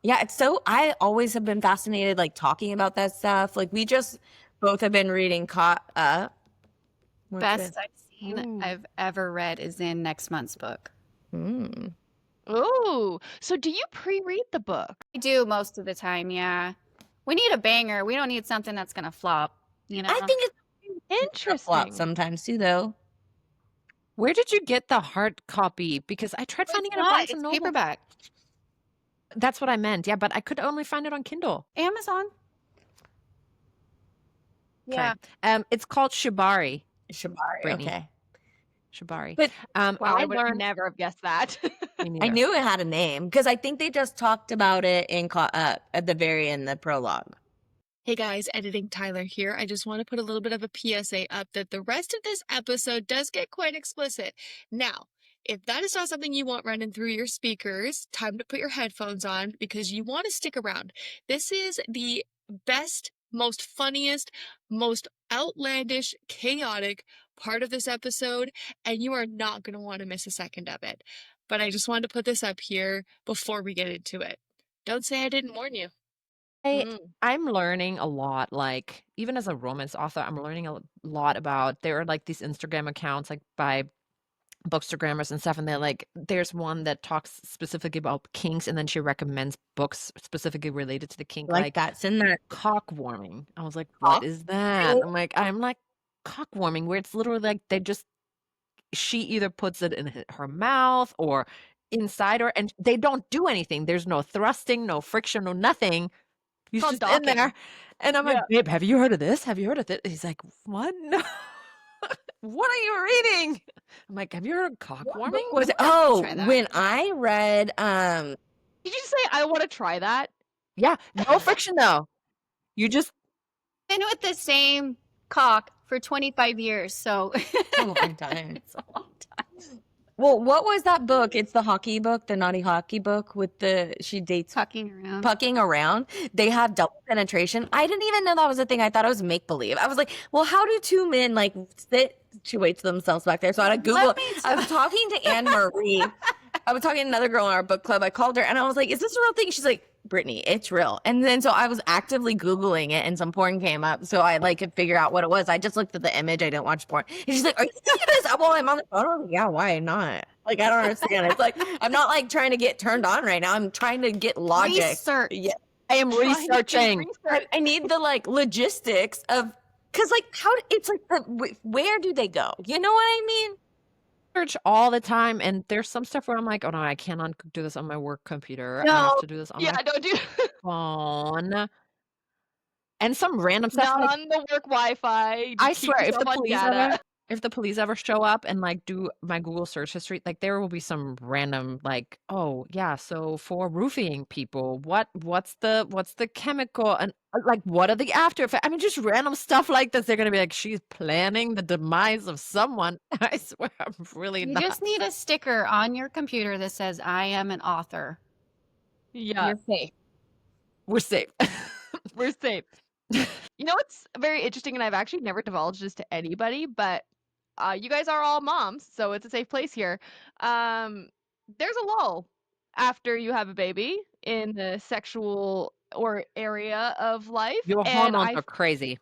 yeah, it's so I always have been fascinated like talking about that stuff. Like we just both have been reading Caught Up. What's Best it? I've seen Ooh. I've ever read is in next month's book. Mm. Ooh. So do you pre-read the book? I do most of the time, yeah. We need a banger. We don't need something that's gonna flop, you know. I think it's a flop Interesting. sometimes too, though. Where did you get the hard copy? Because I tried finding it at not. Barnes It's and Noble. paperback. That's what I meant. Yeah, but I could only find it on Kindle. Amazon. Okay. Yeah. It's called Shibari, Shibari. Brittni. Okay. Shibari. But Wow, I I would have learned. never have guessed that. Me I neither. knew it had a name because I think they just talked about it in at the very end, the prologue. Hey guys, editing Tyler here. I just want to put a little bit of a PSA up that the rest of this episode does get quite explicit. Now, if that is not something you want running through your speakers, time to put your headphones on because you want to stick around. This is the best, most funniest, most outlandish, chaotic part of this episode, and you are not going to want to miss a second of it. But I just wanted to put this up here before we get into it. Don't say I didn't warn you. I'm learning a lot, like, even as a romance author, I'm learning a lot about there are, like, these Instagram accounts, like, by bookstagrammers and stuff, and they're like there's one that talks specifically about kinks, and then she recommends books specifically related to the kink, Like that's in there. cock warming. I was like, Cock what is that? I'm like, cock warming, where it's literally like she either puts it in her mouth or inside her, and they don't do anything. There's no thrusting, no friction, no nothing. He's called just in docking. there. And I'm like, Yeah. babe, have you heard of this? Have you heard of it? He's like, what? No. What are you reading? I'm like, have you heard of cock warming? Was it? Try Oh, that. when I read Did you say I want to try that? Yeah, no friction though. You just Been with the same cock for 25 years, so it's a long time. it's a long time. Well, what was that book? It's the hockey book, the naughty hockey book with she dates Fucking around. pucking around. They have double penetration. I didn't even know that was a thing. I thought it was make believe. I was like, well, how do two men like situate themselves back there? So I had to Google. I was talking to Anne Marie. I was talking to another girl in our book club. I called her and I was like, is this a real thing? She's like, Brittni, it's real. And then so I was actively Googling it and some porn came up. So I like could figure out what it was. I just looked at the image. I didn't watch porn. And she's like, are you looking this up while I'm on the phone? I was like, yeah, why not? Like, I don't understand. It's like, I'm not like trying to get turned on right now. I'm trying to get logic. Research. Yeah. I am researching. I need the like logistics of, cause like how, it's like, where do they go? You know what I mean? Search all the time, and there's some stuff where I'm like, oh no, I cannot do this on my work computer. I No. have to do this on Yeah, my don't do phone. And some random stuff. not Like, on the work Wi-Fi. I Keep swear, if yourself the on police data. if the police ever show up and like do my Google search history, like there will be some random like, oh yeah, so for roofing people, what's the chemical and like what are the after effects? I mean, just random stuff like this. They're gonna be like, she's planning the demise of someone. I swear, I'm really You not. just need a sticker on your computer that says, I am an author. Yeah, You're safe. We're safe. we're safe. You know what's very interesting, and I've actually never divulged this to anybody, but you guys are all moms, so it's a safe place here. There's a lull after you have a baby in the sexual or area of life, Your and hormones are crazy.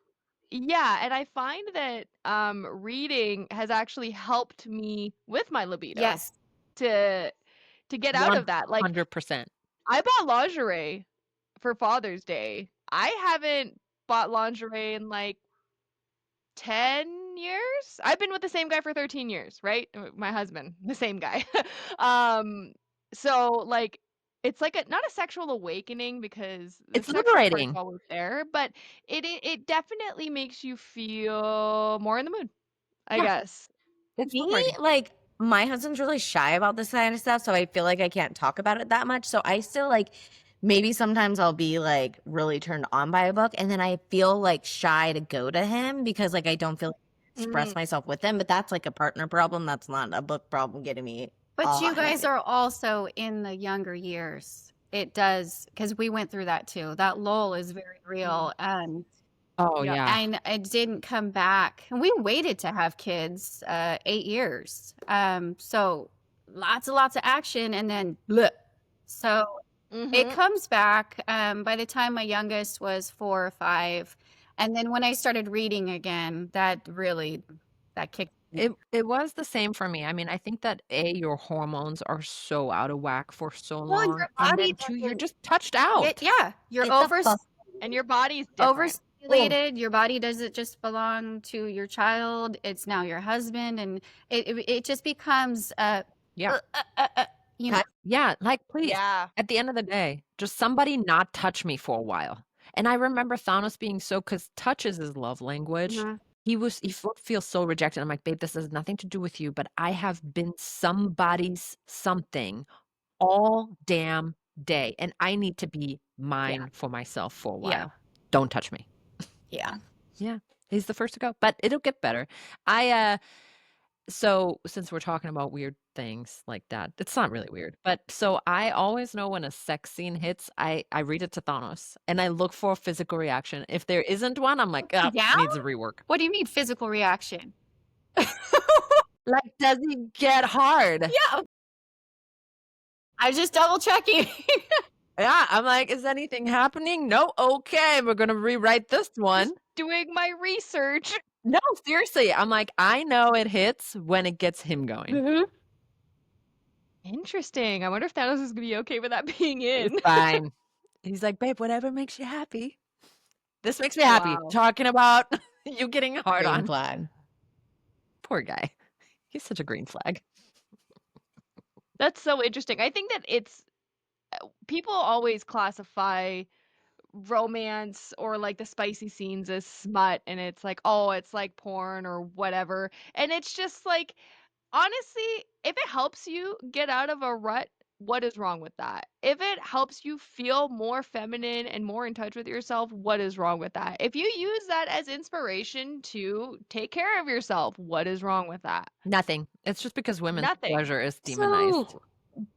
yeah, and I find that reading has actually helped me with my libido. Yes. To get out of that. Like 100%. I bought lingerie for Father's Day. I haven't bought lingerie in like 10 years. I've been with the same guy for 13 years, right? My husband, the same guy. So like it's like not a sexual awakening because the It's sexual part's liberating. always there, but it definitely makes you feel more in the mood, I Yeah. guess. It's Me, liberating. like, my husband's really shy about this kind of stuff, so I feel like I can't talk about it that much. So I still like, maybe sometimes I'll be like really turned on by a book, and then I feel like shy to go to him because like I don't feel like express myself with him. But that's like a partner problem. That's not a book problem getting me. But all you guys hyped. are also in the younger years. It does, because we went through that too. That lull is very real. Oh Yeah. yeah. And it didn't come back. And we waited to have kids 8 years. So lots of action and then bleh. So it Mhm. comes back by the time my youngest was 4 or 5. And then when I started reading again, that kicked. It was the same for me. I mean, I think that your hormones are so out of whack for so Well, long, your and body then 2, you're doesn't- just touched out. Yeah, you're It's a over fuck- And your body's different. overstimulated. Your body doesn't just belong to your child. It's now your husband, and it just becomes Yeah. You know, Yeah, like, please, Yeah. at the end of the day, just somebody not touch me for a while. And I remember Thanos being so, because touch is his love language. Mhm. He would feel so rejected. I'm like, babe, this has nothing to do with you, but I have been somebody's something all damn day, and I need to be mine for myself for a while. Yeah. Don't touch me. Yeah. Yeah, he's the first to go, but it'll get better. So since we're talking about weird things like that, it's not really weird, but so I always know when a sex scene hits, I read it to Thanos and I look for a physical reaction. If there isn't one, I'm like, oh, Yeah? needs a rework. What do you mean physical reaction? Like, does he get hard? Yeah. I was just double checking. Yeah, I'm like, is anything happening? No, okay, we're gonna rewrite this one. Doing my research. No, seriously, I'm like, I know it hits when it gets him going. Mhm. Interesting. I wonder if Thanos is gonna be okay with that being in. It's fine. He's like, babe, whatever makes you happy. This makes me happy. Wow. Talking about you getting hard Green on. flag. Poor guy. He's such a green flag. That's so interesting. I think that it's people always classify romance or like the spicy scenes as smut, and it's like, oh, it's like porn or whatever. And it's just like, honestly, if it helps you get out of a rut, what is wrong with that? If it helps you feel more feminine and more in touch with yourself, what is wrong with that? If you use that as inspiration to take care of yourself, what is wrong with that? Nothing. It's just because women's Nothing. pleasure is demonized. So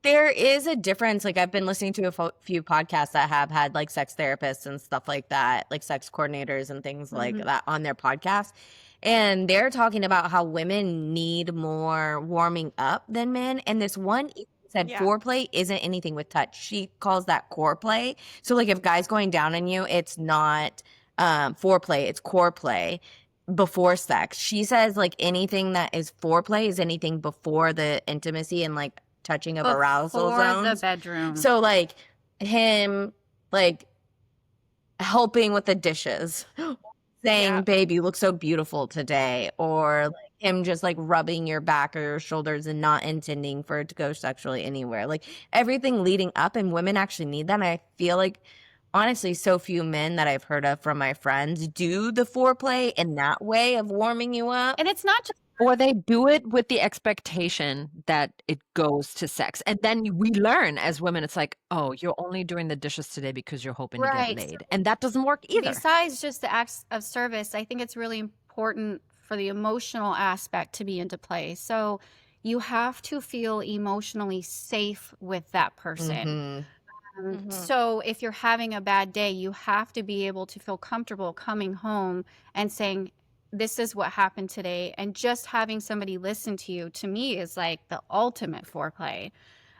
there is a difference. Like I've been listening to a few podcasts that have had like sex therapists and stuff like that, like sex coordinators and things like that on their podcast. And they're talking about how women need more warming up than men. And this one said Yeah. foreplay isn't anything with touch. She calls that core play. So like if guys going down on you, it's not foreplay, it's core play before sex. She says like anything that is foreplay is anything before the intimacy and like touching of arousal Before the zones. bedroom. So like him like helping with the dishes, saying, Yeah. babe, you look so beautiful today, or like him just like rubbing your back or your shoulders and not intending for it to go sexually anywhere. Like everything leading up, and women actually need that. And I feel like honestly, so few men that I've heard of from my friends do the foreplay in that way of warming you up. And it's not just Or they do it with the expectation that it goes to sex. And then we learn as women, it's like, oh, you're only doing the dishes today because you're hoping to Right. get laid. And that doesn't work either. besides just the acts of service, I think it's really important for the emotional aspect to be into play. So you have to feel emotionally safe with that person. Mhm. So if you're having a bad day, you have to be able to feel comfortable coming home and saying, this is what happened today. And just having somebody listen to you, to me, is like the ultimate foreplay.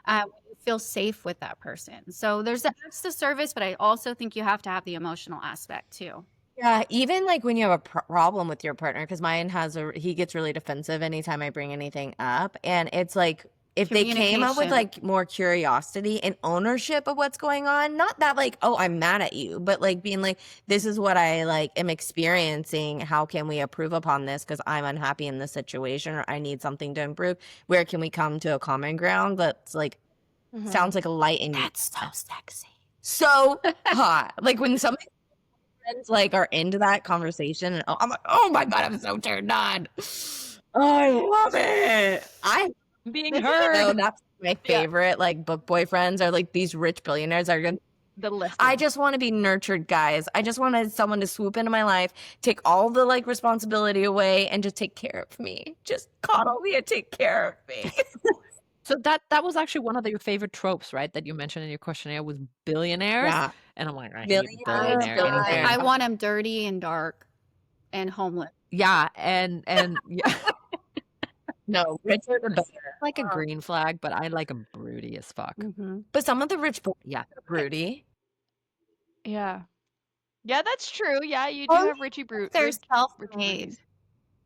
You feel safe with that person. So there's the acts of service, but I also think you have to have the emotional aspect too. Yeah, even like when you have a problem with your partner, because mine he gets really defensive anytime I bring anything up. And it's like, if they came up with Communication. like more curiosity and ownership of what's going on, not that like, oh, I'm mad at you, but like being like, this is what I like am experiencing. How can we improve upon this? Because I'm unhappy in this situation, or I need something to improve. Where can we come to a common ground that's like, sounds like a light in you? That's so sexy. So hot. Like when some friends like are into that conversation, and I'm like, oh my God, I'm so turned on. Oh, I love it. Being No, heard. that's my favorite. Like book boyfriends are like these rich billionaires are gonna. The list. I just want to be nurtured, guys. I just wanted someone to swoop into my life, take all the like responsibility away, and just take care of me. Just coddle me and take care of me. So that was actually one of your favorite tropes, right? That you mentioned in your questionnaire was billionaires. Yeah. And I'm like, I hate Billionaires, billionaire billionaires. anything. I want them dirty and dark and homeless. Yeah, and yeah, No, richer the better. like a green flag, but I like them broody as fuck. But some of the rich boys Yeah. are broody. Yeah. Yeah, that's true. Yeah, you do Oh, have Richie Brute. They're Rich self-made. Brutes.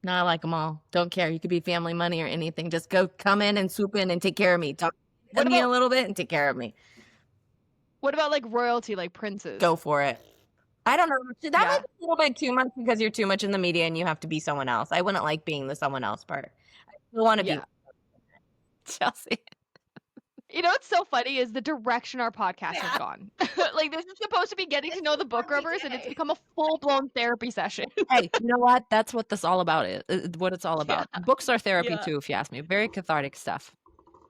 No, I like them all. Don't care. You could be family money or anything. Just go come in and swoop in and take care of me. Talk to me a about- little bit and take care of me. What about like royalty, like princes? Go for it. I don't know. That Yeah. might be a little bit too much because you're too much in the media and you have to be someone else. I wouldn't like being the someone else part. I still want to Yeah. be Chelsea. You know what's so funny is the direction our podcast has Yeah. gone. Like, this is supposed to be getting to know the book grubbers, and it's become a full-blown therapy session. Hey, you know what? That's what this all about is. What it's all about. Books are therapy Yeah. too, if you ask me. Very cathartic stuff.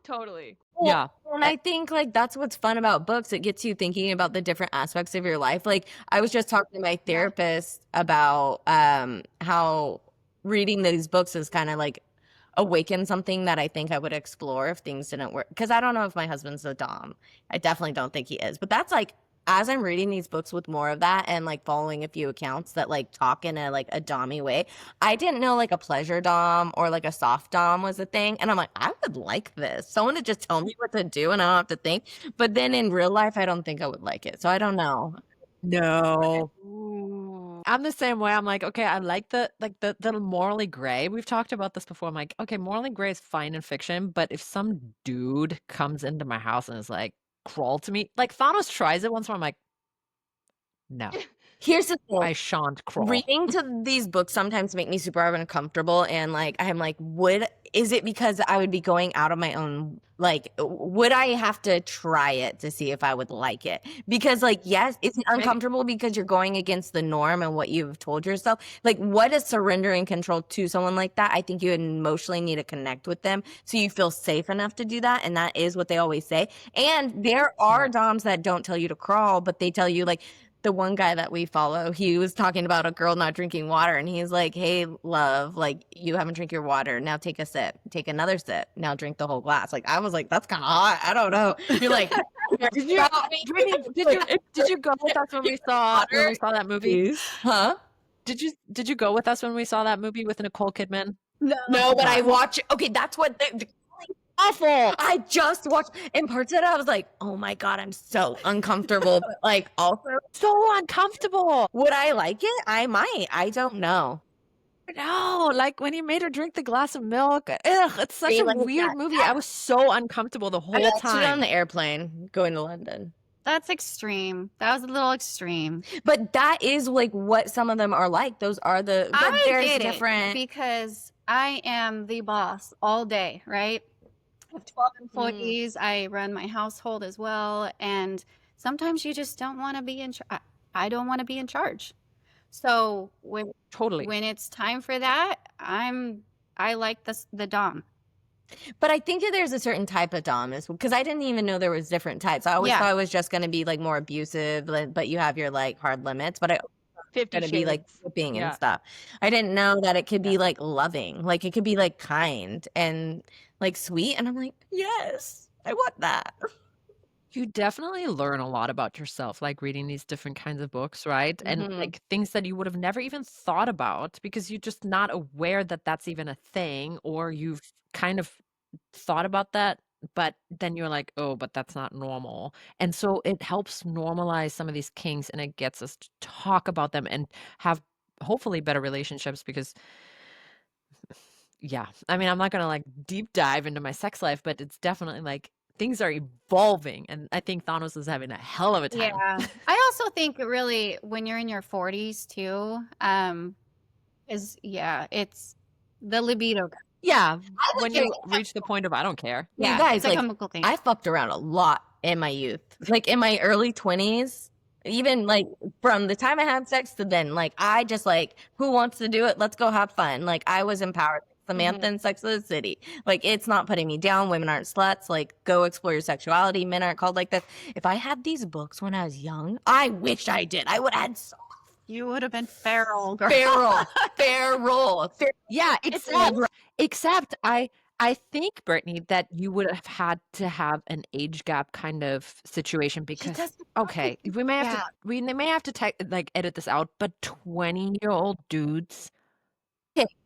Totally. Yeah. And I think like that's what's fun about books. It gets you thinking about the different aspects of your life. Like I was just talking to my therapist about how reading these books is kind of like awaken something that I think I would explore if things didn't work. Because I don't know if my husband's a dom. I definitely don't think he is. But that's like as I'm reading these books with more of that and like following a few accounts that like talk in a like a dommy way, I didn't know like a pleasure dom or like a soft dom was a thing. And I'm like, I would like this. Someone to just tell me what to do and I don't have to think. But then in real life, I don't think I would like it. So I don't know. No. Ooh. I'm the same way. I'm like, okay, I like the morally gray. We've talked about this before. I'm like, okay, morally gray is fine in fiction, but if some dude comes into my house and is like, crawl to me, like Thanos tries it once, where I'm like, no, Here's the thing. I shan't crawl. Reading to these books sometimes make me super uncomfortable and like I'm like, is it because I would be going out of my own, like would I have to try it to see if I would like it? Because like yes, it's uncomfortable because you're going against the norm and what you've told yourself. Like what is surrendering control to someone like that? I think you emotionally need to connect with them so you feel safe enough to do that, and that is what they always say. And there are doms that don't tell you to crawl, but they tell you like the one guy that we follow, he was talking about a girl not drinking water, and he's like, hey, love, like, you haven't drank your water. Now take a sip. Take another sip. Now drink the whole glass. Like, I was like, that's kind of hot. I don't know. You're like, Did you, Brittni, did you go with us when we saw that movie? Huh? Did you go with us when we saw that movie with Nicole Kidman? No, but I watch. Okay, that's what. Awful. I just watched, and parts of it, I was like, oh my God, I'm so uncomfortable. But like, also, So uncomfortable. would I like it? I might. I don't know. No, like when he made her drink the glass of milk. Ugh, it's such See, a like weird that. movie. I was so uncomfortable the I whole watched it on time. the airplane going to London. That's extreme. That was a little extreme. But that is like what some of them are like. Those are the. But I there's get different. it because I am the boss all day, right? I have 12 employees. I run my household as well. And sometimes you just don't want to be in charge. I don't want to be in charge. So Totally. when it's time for that, I like the dom. But I think that there's a certain type of dom because I didn't even know there was different types. I always thought it was just going to be like more abusive, but you have your like hard limits. But I 50 going to be like Shades. whipping and stuff. I didn't know that it could be like loving, like it could be like kind and like sweet. And I'm like, yes, I want that. You definitely learn a lot about yourself, like reading these different kinds of books, right? And like things that you would have never even thought about because you're just not aware that that's even a thing, or you've kind of thought about that, but then you're like, oh, but that's not normal. And so it helps normalize some of these kinks, and it gets us to talk about them and have hopefully better relationships because yeah, I mean, I'm not gonna like deep dive into my sex life, but it's definitely like things are evolving, and I think Thanos is having a hell of a time. Yeah. I also think really when you're in your 40s too, it's the libido. Yeah, when you reach the point of I don't care. You Yeah, guys, it's a like, chemical thing. I fucked around a lot in my youth, like in my early 20s. Even like from the time I had sex to then, like I just like, who wants to do it? Let's go have fun. Like I was empowered. Samantha in Sex of the City. Like it's not putting me down. Women aren't sluts. Like go explore your sexuality. Men aren't called like this. If I had these books when I was young, I wish I did. I would have had so You would have been feral, girl. feral. Yeah, except I think, Brittni, that you would have had to have an age gap kind of situation because okay, we may have to like edit this out, but 20-year-old dudes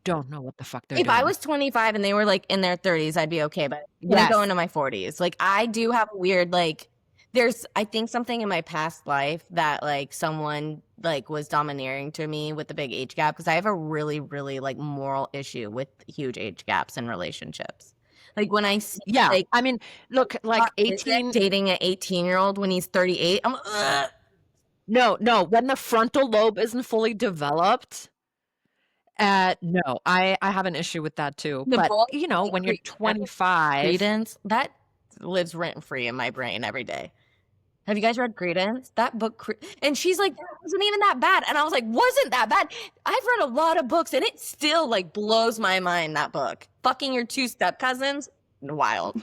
don't know what the fuck they're If doing. I was 25 and they were like in their 30s, I'd be okay. But I'm going into my 40s. Like I do have a weird like. There's I think something in my past life that like someone like was domineering to me with the big age gap because I have a really really like moral issue with huge age gaps in relationships. Like when I see like, I mean, look, like 18 dating an 18-year-old when he's 38, I'm ugh. No, when the frontal lobe isn't fully developed. No, I have an issue with that too. But you know, when you're 25, credence, that lives rent free in my brain every day. Have you guys read Credence? That book, and she's like, that wasn't even that bad. And I was like, wasn't that bad? I've read a lot of books, and it still like blows my mind. That book, fucking your two step cousins, wild.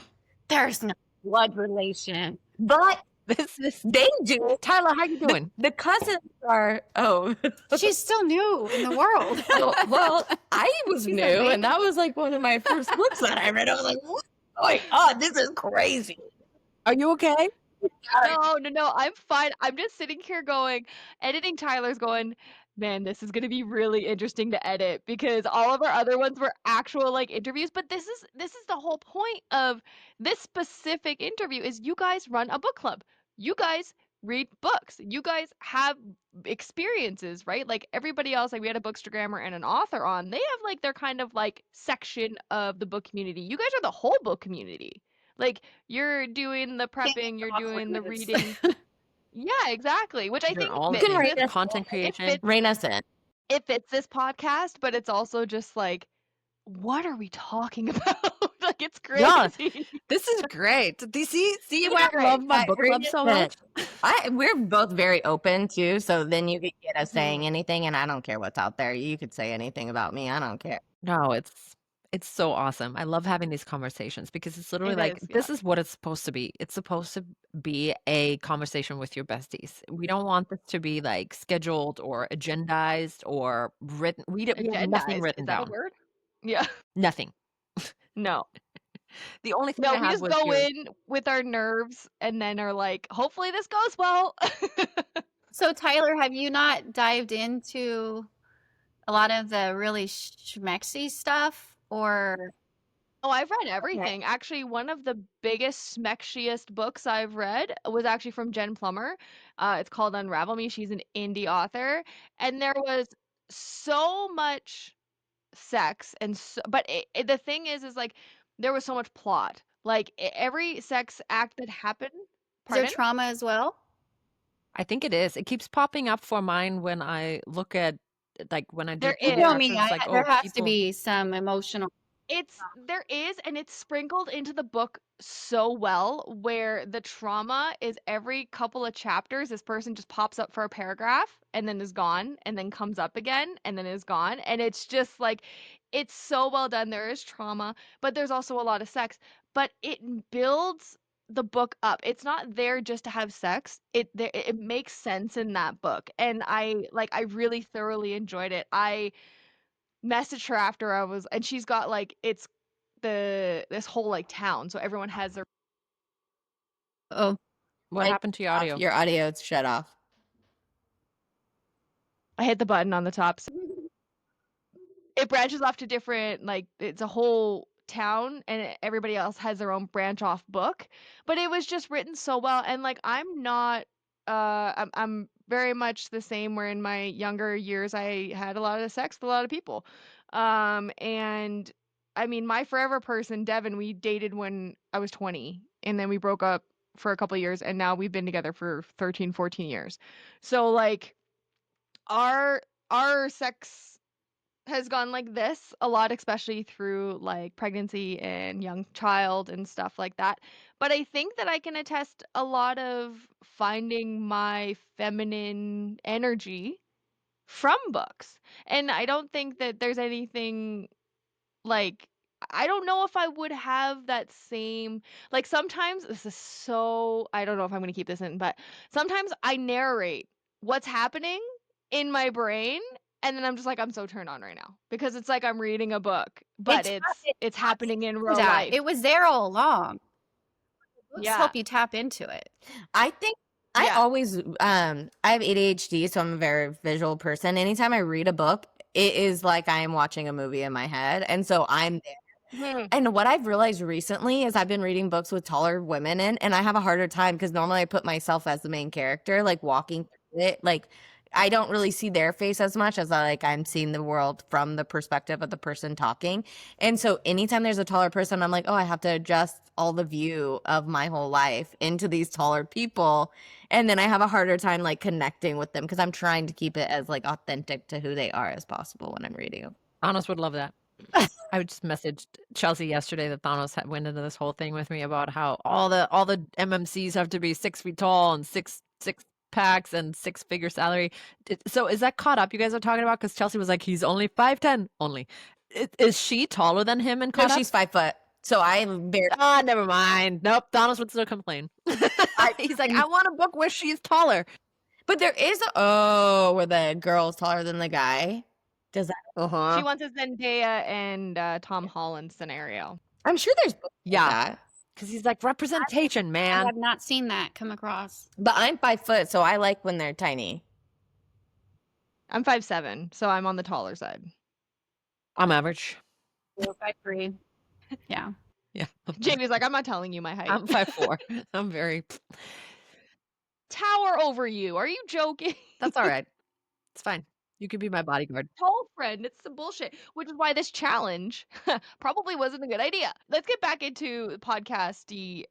There's no blood relation. But This they do. Tyler, how you doing? The cousins are She's still new in the world. well, I was She's a new, baby. and that was like one of my first books that I read. I was like, oh my god, this is crazy. Are you okay? No, I'm fine. I'm just sitting here editing Tyler's going, man, this is gonna be really interesting to edit because all of our other ones were actual like interviews, but this is the whole point of this specific interview is you guys run a book club. You guys read books. You guys have experiences, right? Like everybody else, like we had a bookstagrammer and an author on. They have like their kind of like section of the book community. You guys are the whole book community. Like you're doing the prepping, you're doing the reading. Yeah, exactly. Which I You're think all You can in. rate us, Content creation. rein us in. it fits this podcast, but it's also just like, what are we talking about? Like it's Yeah. crazy. This is great. Do you see It's why I great. love my book club so much? We're both very open too, so then you could get us saying anything, and I don't care what's out there. You could say anything about me. I don't care. No, it's so awesome. I love having these conversations because it's literally It like is, this yeah. is what it's supposed to be. It's supposed to be a conversation with your besties. We don't want this to be like scheduled or agendized or written. We have nothing Agendized. written Is that down. a word? Yeah. Nothing. No. The only thing No, I we had just was go your in with our nerves and then are like, hopefully this goes well. So, Tyler, have you not dived into a lot of the really schmexy stuff? Or Oh, I've read everything. Actually, one of the biggest, smexiest books I've read was actually from Jen Plummer. It's called Unravel Me. She's an indie author, and there was so much sex but the thing is like there was so much plot. Like every sex act that happened. is there Pardon? trauma as well? I think it is. It keeps popping up for mine when I look at like when I do There You is. know research, me, it's like, there oh, has to people be some emotional. There is, and it's sprinkled into the book so well where the trauma is every couple of chapters, this person just pops up for a paragraph and then is gone and then comes up again and then is gone. And it's just like, it's so well done. There is trauma, but there's also a lot of sex, but it builds the book up. It's not there just to have sex. It makes sense in that book. And I really thoroughly enjoyed it. I messaged her after and she's got like this whole like town, so everyone has their. Oh, what happened to your audio? Your audio's shut off. I hit the button on the top. So it branches off to different, like it's a whole town, and everybody else has their own branch off book. But it was just written so well, and like I'm not, I'm very much the same. Where in my younger years, I had a lot of sex with a lot of people, and I mean, my forever person, Devin, we dated when I was 20, and then we broke up for a couple years, and now we've been together for 13, 14 years. So like our sex has gone like this a lot, especially through like pregnancy and young child and stuff like that. But I think that I can attest a lot of finding my feminine energy from books. And I don't think that there's anything like I don't know if I would have that same like sometimes this is so I don't know if I'm going to keep this in, but sometimes I narrate what's happening in my brain and then I'm just like I'm so turned on right now because it's like I'm reading a book, but it's happening in real life. it was there all along. Books Yeah. help you tap into it. I think I Yeah. always I have ADHD, so I'm a very visual person. Anytime I read a book, it is like I am watching a movie in my head, and so I'm there. And what I've realized recently is I've been reading books with taller women in, and I have a harder time because normally I put myself as the main character, like walking through it. Like I don't really see their face as much as I'm seeing the world from the perspective of the person talking. And so anytime there's a taller person, I'm like, oh, I have to adjust all the view of my whole life into these taller people. And then I have a harder time like connecting with them because I'm trying to keep it as like authentic to who they are as possible when I'm reading them. Honest would love that. I just messaged Chelsea yesterday that Thanos went into this whole thing with me about how all the MMCs have to be 6 feet tall and six packs and 6-figure salary. So is that caught up? You guys are talking about because Chelsea was like he's only 5'10" only. Is she taller than him and No, caught up? she's 5 foot. So I barely. Ah, never mind. Nope, Thanos would still complain. He's like, I want a book where she's taller. But there is where the girl's taller than the guy. Does that? She wants a Zendaya and Tom Holland scenario. I'm sure there's books like Yeah. that. Because he's like representation, I man. have not seen that come across. But I'm 5 foot, so I like when they're tiny. I'm 5'7", so I'm on the taller side. I'm average. 5'3". Yeah. Yeah. Jamie's like, I'm not telling you my height. I'm 5'4". I'm very. Tower over you. Are you joking? That's all right. It's fine. You can be my bodyguard. Tall friend. It's some bullshit. Which is why this challenge probably wasn't a good idea. Let's get back into podcasty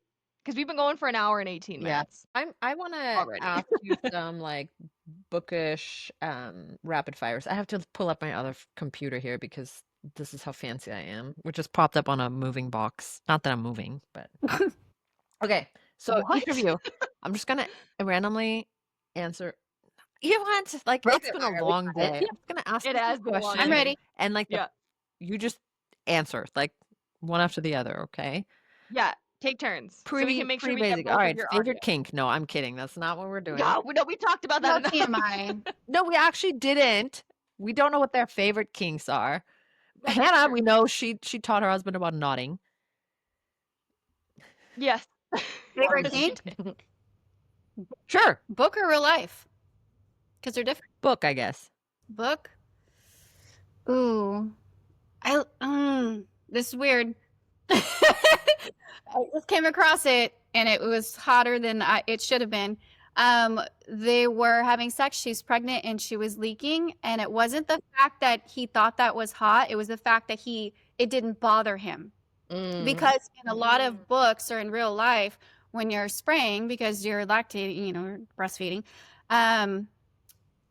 because we've been going for an hour and 18 Yeah. minutes. I want to Already. ask you some like bookish rapid fires. I have to pull up my other computer here because this is how fancy I am, which just popped up on a moving box. Not that I'm moving, but okay. So each of What? you, I'm just gonna randomly answer. You want like Rapid it's been fire, a we long got day. it. I'm just gonna ask It you has some been a long questions. I'm ready. And like Yeah. you just answer like one after the other, okay? Yeah. Take turns. So we can make sure we get basic. both All of right, your favorite audio. kink. No, I'm kidding. That's not what we're doing. No, we talked about No that enough. TMI. No, we actually didn't. We don't know what their favorite kinks are. That's Hannah, true. we know she taught her husband about nodding. Yes. Favorite Yes, she kink? did. Sure. Book or real life? Because they're different. Book, I guess. Book. Ooh. This is weird. I just came across it and it was hotter than it should have been. They were having sex. She's pregnant and she was leaking. And it wasn't the fact that he thought that was hot. It was the fact that it didn't bother him. Because in a lot of books or in real life, when you're spraying because you're lactating, or breastfeeding,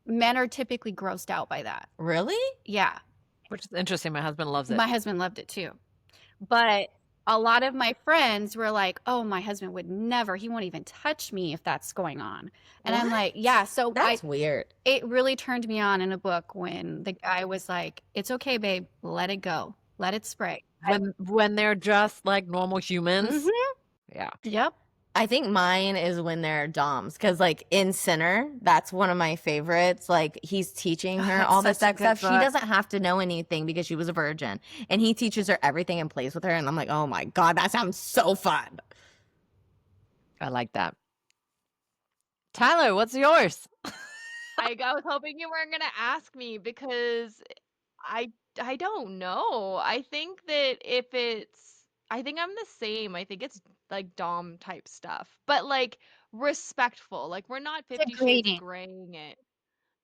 men are typically grossed out by that. Really? Yeah. Which is interesting. My husband loves it. My husband loved it too. But a lot of my friends were like, oh, my husband would never, he won't even touch me if that's going on. And I'm like, yeah. So That's weird. it really turned me on in a book when the guy was like, it's okay, babe. Let it go. Let it spray. when they're just like normal humans. Mhm. Yeah. Yep. I think mine is when they're doms because, like, in Sinner, that's one of my favorites. Like, he's teaching her That's all the such a sex good stuff. She book. doesn't have to know anything because she was a virgin, and he teaches her everything and plays with her. And I'm like, oh my god, that sounds so fun. I like that. Tyler, what's yours? I was hoping you weren't gonna ask me because I don't know. I think that I think I'm the same. I think it's like Dom type stuff, but like respectful. Like we're not 50 Shades Degrading. of Graying it.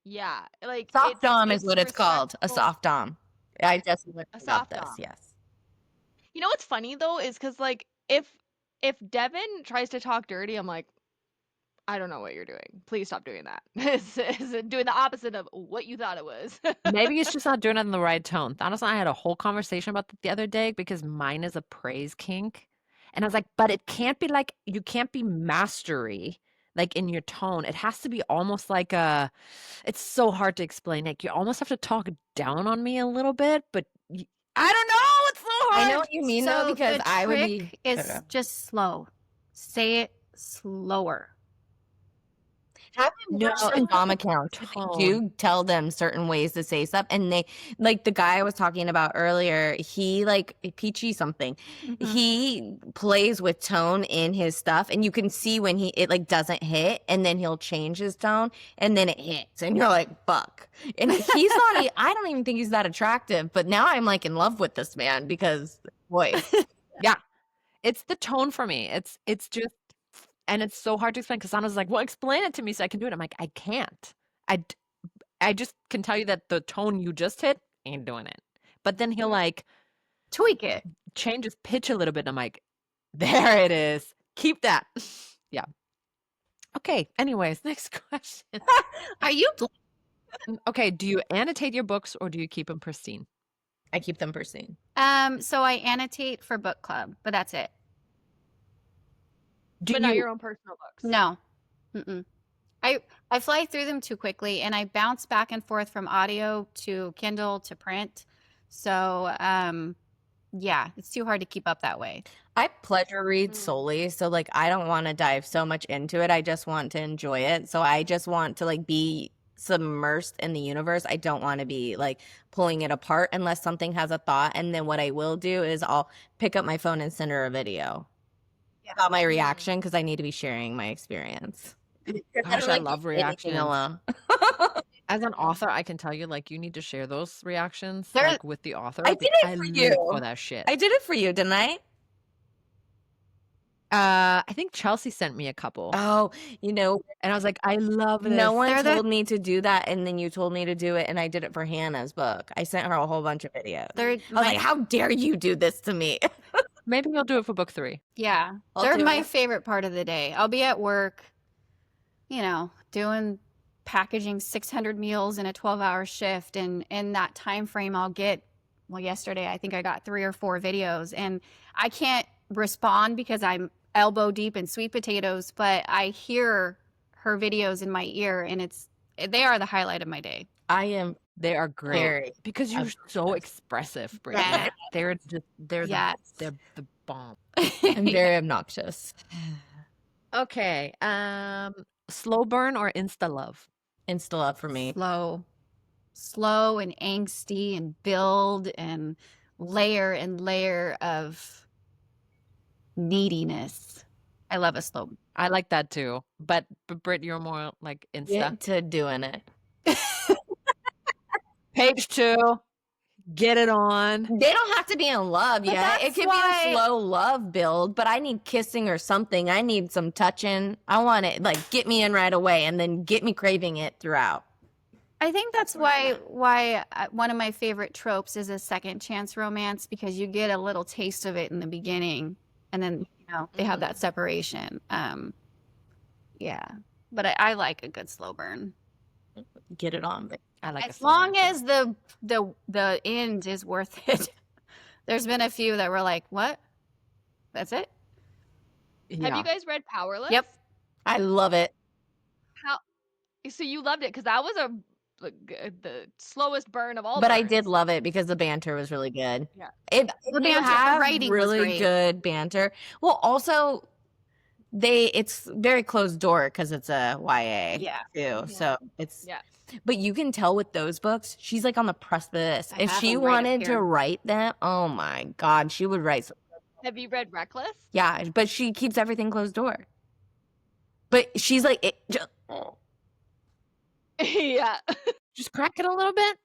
Yeah, like Soft dom is what it's called. A respectful. soft dom. I just looked A about soft this. dom. Yes. You know what's funny though is because like if Devin tries to talk dirty, I'm like, I don't know what you're doing. Please stop doing that. It's doing the opposite of what you thought it was. Maybe it's just not doing it in the right tone. Honestly, I had a whole conversation about that the other day because mine is a praise kink. And I was like, but it can't be like, you can't be mastery, like in your tone. It has to be almost like it's so hard to explain. Like you almost have to talk down on me a little bit, but I don't know. It's so hard. I know what you mean though, because the I would trick be. is just slow. Say it slower. Have No, some dom accounts. They tone. do tell them certain ways to say stuff, and they like the guy I was talking about earlier. He like Peachy something. Mhm. He plays with tone in his stuff, and you can see when it like doesn't hit, and then he'll change his tone, and then it hits, and you're like, "Fuck!" And he's not. I don't even think he's that attractive, but now I'm like in love with this man because voice. It's the tone for me. It's just, and it's so hard to explain because Sana's like, well, explain it to me so I can do it. I'm like, I can't. I just can tell you that the tone you just hit ain't doing it. But then he'll like Tweak it. change his pitch a little bit. And I'm like, there it is. Keep that. Yeah. Okay. Anyways, next question. Are you? Okay. Do you annotate your books or do you keep them pristine? I keep them pristine. So I annotate for book club, but that's it. But not your own personal books. No. Mm-mm. I fly through them too quickly, and I bounce back and forth from audio to Kindle to print. So, yeah, it's too hard to keep up that way. I pleasure read solely, so like I don't want to dive so much into it. I just want to enjoy it. So I just want to like be submersed in the universe. I don't want to be like pulling it apart unless something has a thought. And then what I will do is I'll pick up my phone and send her a video about my reaction because I need to be sharing my experience. Gosh, I love reactions. Alone. As an author, I can tell you, like, you need to share those reactions, There- like, with the author. I did it for live you. for that shit. I did it for you, didn't I? I think Chelsea sent me a couple, Oh, you know, and I was like, I love this. no one They're the- told me to do that, and then you told me to do it, and I did it for Hannah's book. I sent her a whole bunch of videos. They're I was like, how dare you do this to me? Maybe you'll do it for book 3. yeah, I'll they're do my it. favorite part of the day. I'll be at work, you know, doing packaging 600 meals in a 12-hour shift, and in that time frame I'll get, well, yesterday I think I got 3 or 4 videos, and I can't respond because I'm elbow deep in sweet potatoes, but I hear her videos in my ear, and they are the highlight of my day. I am They are great very because you're so expressive, Brittni. Yeah. They're Yes. they're the bomb. I'm very obnoxious. Okay, slow burn or insta love? Insta love for me. Slow and angsty, and build and layer of neediness. I love a slow. I like that too, but Britt, you're more like insta. Get to doing it. Page 2, get it on. They don't have to be in love But yet. It that's could why- be a slow love build, but I need kissing or something. I need some touching. I want it like get me in right away and then get me craving it throughout. I think that's why one of my favorite tropes is a second chance romance, because you get a little taste of it in the beginning, and then they have that separation. Yeah, but I like a good slow burn. Get it on. I like As long as the end is worth it. There's been a few that were like, what? That's it? Have you guys read Powerless? Yep. I love it. So you loved it because that was the slowest burn of all. But I burns. did love it because the banter was really good. Yeah. If The you banter, the have writing was really great. good banter. Well, also it's very closed door because it's a YA Yeah. too. So it's Yeah. But you can tell with those books, she's like on the precipice. I If have she them right up wanted to here. write them, oh my God, she would write. Have you read Reckless? Yeah, but she keeps everything closed door. But she's like, Yeah. just crack it a little bit.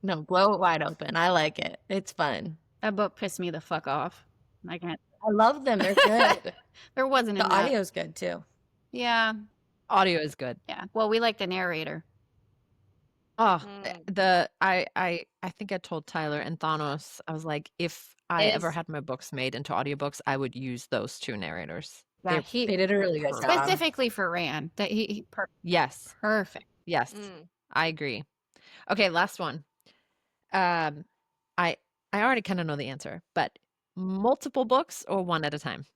no, blow it wide open. I like it. It's fun. That book pissed me the fuck off. I can't. I love them. They're good. There wasn't The enough. audio's good too. Yeah. Audio is good. Yeah. Well, we like the narrator. Oh, Mm. I think I told Tyler and Thanos, I was like, if I ever Is- had my books made into audiobooks, I would use those 2 narrators. Yeah, They're- he They did a really good job. specifically for Rand. That he Yes, perfect. yes, Mm. I agree. Okay, last one. I already kind of know the answer, but multiple books or one at a time?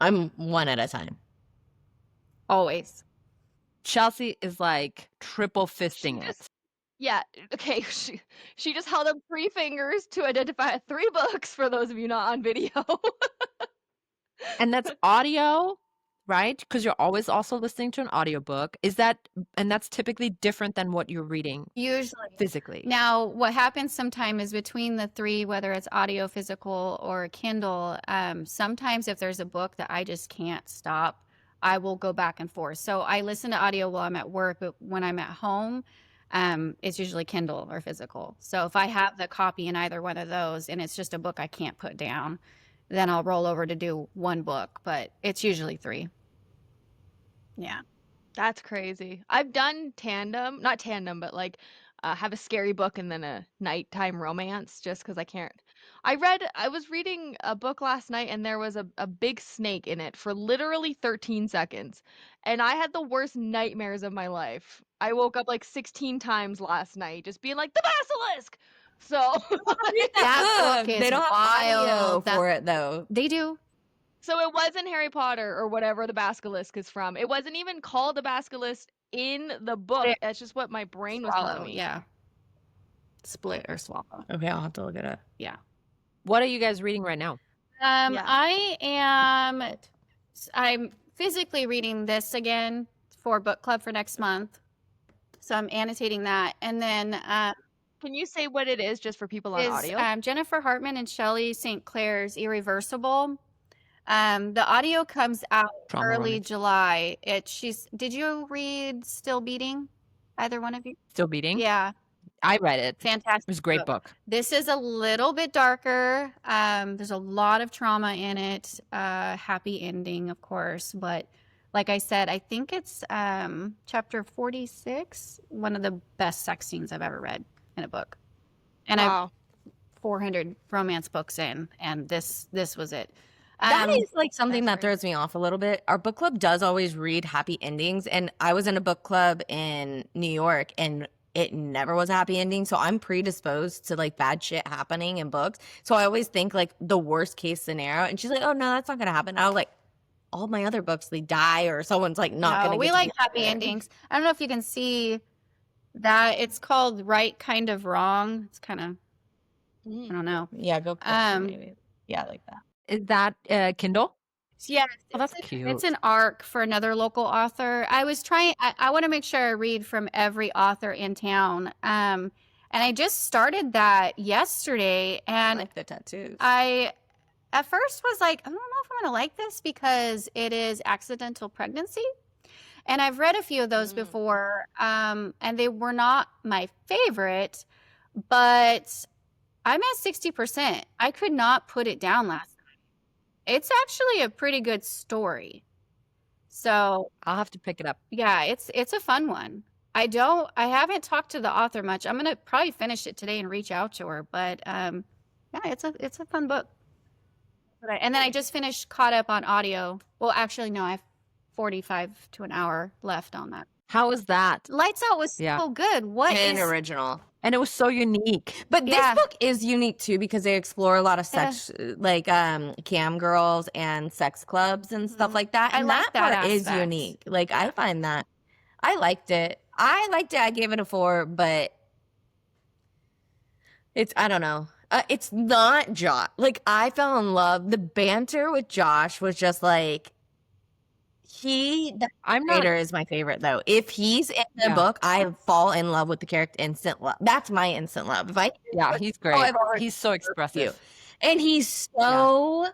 I'm one at a time. Always. Chelsea is like triple fisting it. Yeah. Okay. She just held up 3 fingers to identify 3 books for those of you not on video. And that's audio, right? Because you're always also listening to an audiobook. And that's typically different than what you're reading Usually. physically. Now, what happens sometimes is between the 3, whether it's audio, physical, or Kindle, sometimes if there's a book that I just can't stop, I will go back and forth. So I listen to audio while I'm at work, but when I'm at home, it's usually Kindle or physical. So if I have the copy in either one of those and it's just a book I can't put down, then I'll roll over to do one book, but it's usually 3. Yeah. That's crazy. I've done not tandem, but like have a scary book and then a nighttime romance just because I can't. I was reading a book last night and there was a big snake in it for literally 13 seconds. And I had the worst nightmares of my life. I woke up like 16 times last night just being like, the basilisk! So, That book is They don't have audio wild. for it though. They do. so it wasn't Harry Potter or whatever the basilisk is from. It wasn't even called a basilisk in the book. Split. That's just what my brain was telling Swallow, me. yeah. Split or swallow. Okay, I'll have to look it up. Yeah. What are you guys reading right now? Yeah. I'm physically reading this again for book club for next month. So I'm annotating that. And then Can you say what it is just for people on is audio? Jennifer Hartman and Shelley St. Clair's Irreversible. The audio comes out Trauma early Remedy. July. Did you read Still Beating? Either one of you? Still beating? Yeah, I read it. It fantastic. was a great book. This is a little bit darker. There's a lot of trauma in it. Happy ending, of course, but like I said, I think it's chapter 46, one of the best sex scenes I've ever read in a book. And I've Wow. 400 romance books in, and this was it. That is like something that's that throws me off a little bit. Our book club does always read happy endings, and I was in a book club in New York, and it never was a happy ending. So I'm predisposed to like bad shit happening in books. So I always think like the worst case scenario. And she's like, "Oh no, that's not gonna happen." I was like, all my other books, they die or someone's like not No, gonna. we get like to happy endings. I don't know if you can see that. It's called Right Kind of Wrong. It's kind of, I don't know. Yeah, go. Closer, Um, maybe. Yeah, like that. Is that Kindle? Yeah, Oh, that's it's cute. an arc for another local author. I was trying. I want to make sure I read from every author in town. And I just started that yesterday, I and like the tattoos. I at first was like, I don't know if I'm gonna like this because it is accidental pregnancy. And I've read a few of those before, and they were not my favorite, but I'm at 60%. I could not put it down last night. It's actually a pretty good story. So I'll have to pick it up. yeah, it's a fun one. I haven't talked to the author much. I'm gonna probably finish it today and reach out to her. But yeah, it's a fun book. And then I just finished caught up on audio. Well, actually, no, I have 45 to an hour left on that. How was that? Lights Out was Yeah. so good. What And is original. And it was so unique. But this Yeah. book is unique too because they explore a lot of Yeah. sex, like cam girls and sex clubs and stuff Mhm. like that. I And like that part is aspect. unique. Like I find that I liked it. I gave it a 4, but it's I don't know. It's not Josh. Like I fell in love. The banter with Josh was just like the I'm not. creator is my favorite though. If he's in the Yeah. book, I fall in love with the character instant love. That's my instant love. If I Yeah, he's great. I've already He's so expressive. and he's so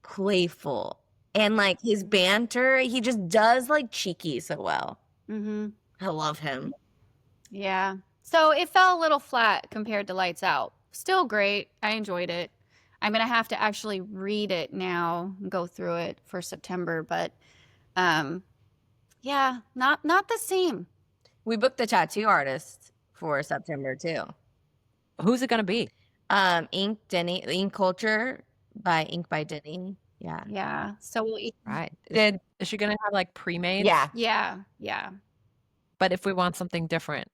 playful and like his banter, he just does like cheeky so well. Mm-hmm. I love him. Yeah. So it fell a little flat compared to Lights Out. Still great. I enjoyed it. I'm gonna have to actually read it now, go through it for September, but yeah, not the same. We booked the tattoo artist for September too. Who's it gonna be? Ink Culture by Ink by Denny. Yeah. Yeah. So we'll Right. Did Is she gonna have like pre-made? yeah. yeah. But if we want something different,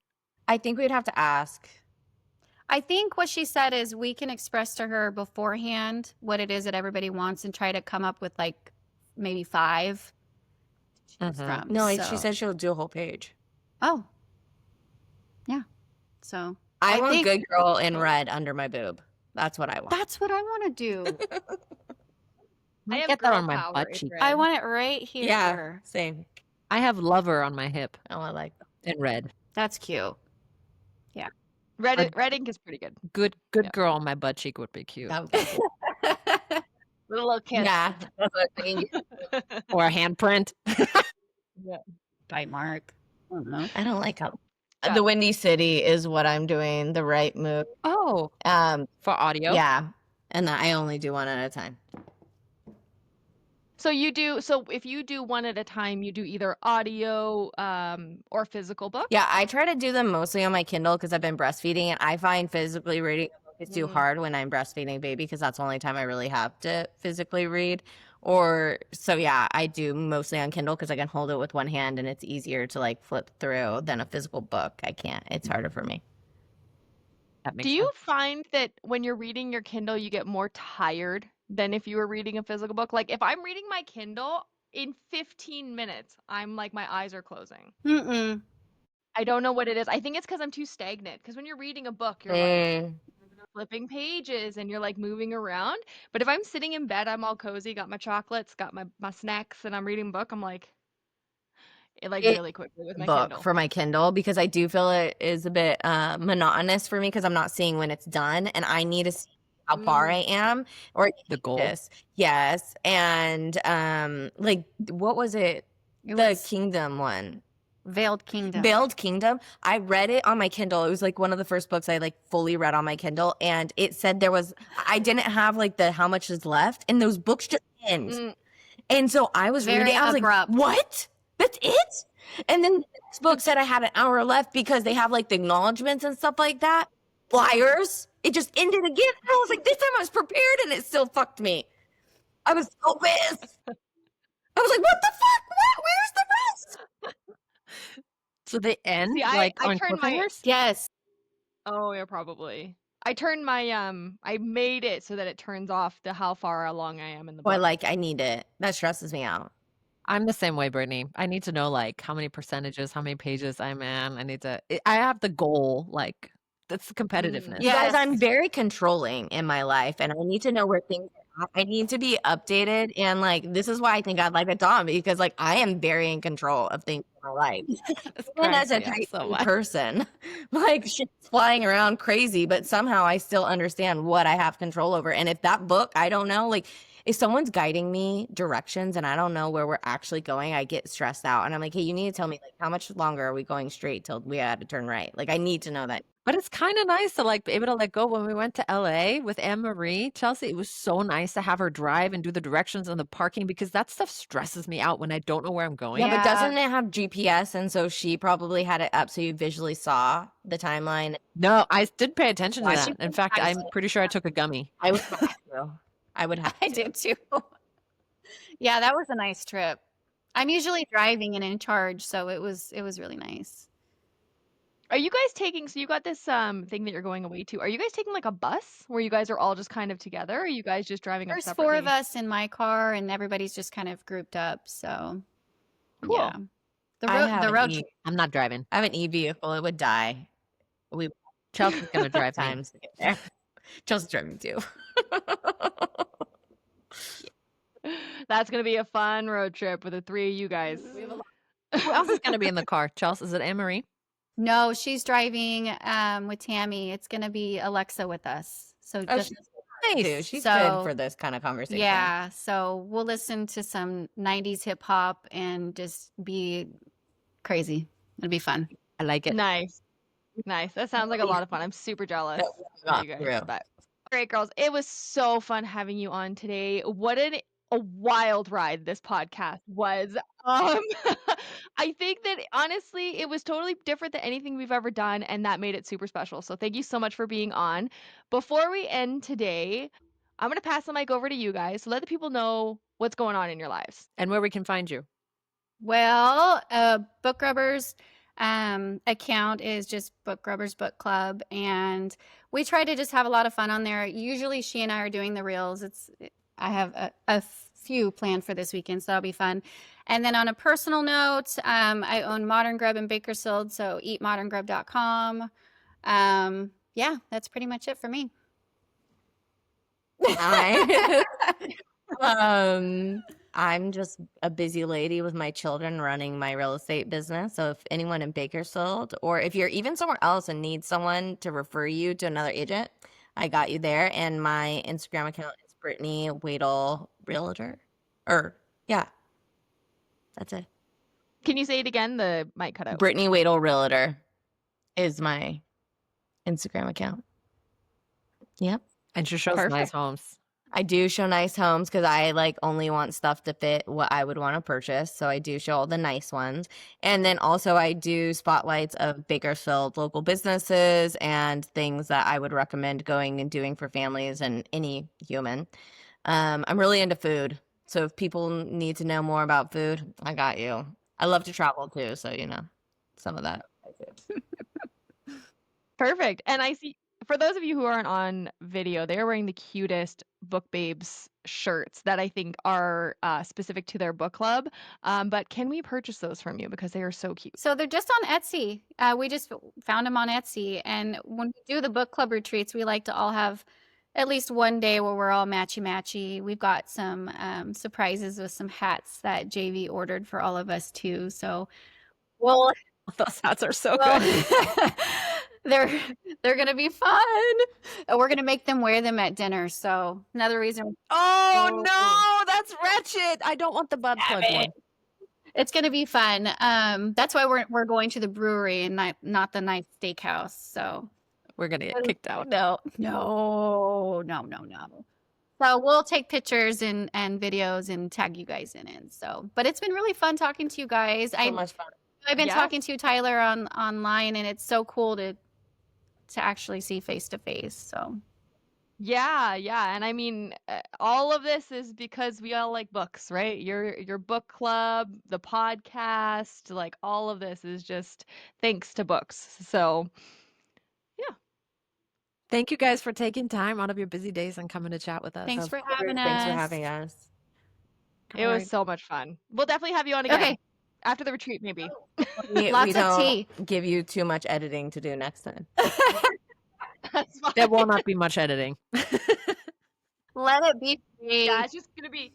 I think we'd have to ask. I think what she said is we can express to her beforehand what it is that everybody wants and try to come up with like maybe 5 to choose Mhm. from. No, she So- said she'll do a whole page. Oh. Yeah. So I want think- good girl in red under my boob. That's what I want. that's what I want to do. I have get that girl on my power butt in cheek. red. I want it right here. Yeah, same. I have lover on my hip Oh, I like that. in red. That's cute. Red ink is pretty good. Good Yeah. girl on my butt cheek would be cute. That would be cool. With a little kiss. Yeah. That's what I mean. Or a handprint. Bite mark. I don't know. I don't like how Yeah. the Windy City is what I'm doing, the right move. Oh, for audio. Yeah. And I only do one at a time. So if you do one at a time, you do either audio or physical book. Yeah, I try to do them mostly on my Kindle because I've been breastfeeding and I find physically reading a book it's too hard when I'm breastfeeding baby because that's the only time I really have to physically read. Or so yeah, I do mostly on Kindle because I can hold it with one hand and it's easier to like flip through than a physical book. I can't. It's harder for me. That Do makes you sense. find that when you're reading your Kindle, you get more tired than if you were reading a physical book? Like if I'm reading my Kindle, in 15 minutes, I'm like my eyes are closing. Mm-mm. I don't know what it is. I think it's because I'm too stagnant. Because when you're reading a book, you're like flipping pages and you're like moving around. But if I'm sitting in bed, I'm all cozy, got my chocolates, got my snacks, and I'm reading a book, I'm like it like It really quickly with my book Kindle. for my Kindle because I do feel it is a bit monotonous for me because I'm not seeing when it's done and I need to see how far I am or The goal. yes. And like what was it? It The was Kingdom one. Veiled Kingdom. Veiled Kingdom. I read it on my Kindle. It was like one of the first books I like fully read on my Kindle and it said I didn't have like the how much is left and those books just end. Mm. And so I was Very reading, I was abrupt. like, what? That's it? And then the next book said I had an hour left because they have like the acknowledgments and stuff like that. Liars. It just ended again. And I was like, this time I was prepared and it still fucked me. I was so pissed. I was like, what the fuck? What? Where's the rest? So they end See, like I on turned my cliffhangers? Yes. Oh, yeah, probably. I turned my I made it so that it turns off the how far along I am in the Boy, book. like I need it. That stresses me out. I'm the same way, Brittany. I need to know like how many percentages, how many pages I'm in. I have the goal, like that's the competitiveness. You guys, Yes. I'm very controlling in my life and I need to know where things are at. I need to be updated. And like, this is why I think I'd like a Dom because like I am very in control of things in my life. This Even as cracks a me up type so B much. person, like shit's flying around crazy, but somehow I still understand what I have control over. And if that book, I don't know, like if someone's guiding me directions and I don't know where we're actually going, I get stressed out. And I'm like, hey, you need to tell me like how much longer are we going straight till we had to turn right? Like I need to know that. But it's kind of nice to like be able to let go. When we went to LA with Anne Marie, Chelsea, it was so nice to have her drive and do the directions on the parking because that stuff stresses me out when I don't know where I'm going. Yeah, but Yeah. doesn't it have GPS? And so she probably had it up so you visually saw the timeline. No, I did pay attention to Why that. she In fact, I I'm pretty sure I took a gummy. I would have to. I would have I to. did too. Yeah, that was a nice trip. I'm usually driving and in charge, so it was really nice. Are you guys taking, so you got this thing that you're going away to. Are you guys taking like a bus where you guys are all just kind of together? Or are you guys just driving up There's separately? 4 of us in my car and everybody's just kind of grouped up, so Cool. yeah. The I road have the an road E- trip. I'm not driving. I have an e-vehicle. It would die. We Chelsea's gonna drive me. times to get there. Chelsea's driving too. That's gonna be a fun road trip with the 3 of you guys. Who else is gonna be in the car? Chelsea, is it Anne Marie? No, she's driving with Tammy. It's going to be Alexa with us. So Oh, just she's nice. She's So- good for this kind of conversation. yeah, so we'll listen to some 90s hip hop and just be crazy. It'll be fun. I like it. Nice. Nice. That sounds like a lot of fun. I'm super jealous Not of you guys. true. But all right, girls, it was so fun having you on today. What a wild ride this podcast was. I think that honestly, it was totally different than anything we've ever done, and that made it super special. So thank you so much for being on. Before we end today, I'm gonna pass the mic over to you guys to let the people know what's going on in your lives. And where we can find you. Well, Book Grubbers account is just Book Grubbers Book Club, and we try to just have a lot of fun on there. Usually she and I are doing the reels. I have a few planned for this weekend, so that'll be fun. And then on a personal note, I own Modern Grub in Bakersfield, so eatmoderngrub.com. Yeah, that's pretty much it for me. I, I'm just a busy lady with my children running my real estate business. So if anyone in Bakersfield or if you're even somewhere else and need someone to refer you to another agent, I got you there. And my Instagram account is Brittni Wadel Realtor. Yeah, that's it. Can you say it again? The mic cut out. Brittni Wadel Realtor is my Instagram account. Yep. And she shows nice Perfect. homes. I do show nice homes because I like only want stuff to fit what I would want to purchase. So I do show all the nice ones. And then also I do spotlights of Bakersfield local businesses and things that I would recommend going and doing for families and any human. I'm really into food. So if people need to know more about food, I got you. I love to travel too. So, some of that. Perfect. And I see, for those of you who aren't on video, they are wearing the cutest Book Babes shirts that I think are specific to their book club. But can we purchase those from you because they are so cute? So they're just on Etsy. We just found them on Etsy. And when we do the book club retreats, we like to all have at least one day where we're all matchy-matchy. We've got some surprises with some hats that JV ordered for all of us too. So we'll Those hats are so well, good. they're gonna be fun. And we're gonna make them wear them at dinner. So another reason Oh no, that's wretched. I don't want the butt plug it. one. It's gonna be fun. That's why we're going to the brewery and not the nice steakhouse. So We're gonna get kicked out. no. So we'll take pictures and videos and tag you guys in it. So, but it's been really fun talking to you guys. So much fun. I've been Yes. talking to Tyler online, and it's so cool to actually see face to face. So Yeah, and I mean, all of this is because we all like books, right? Your book club, the podcast, like all of this is just thanks to books. So, Thank you guys for taking time out of your busy days and coming to chat with us. thanks Of for course. having us. Thanks for having us. it was so much fun. We'll definitely have you on again. Okay, After the retreat, maybe. We Lots of don't tea. give you too much editing to do next time. That's fine. There will not be much editing. Let it be free. Yeah, it's just gonna be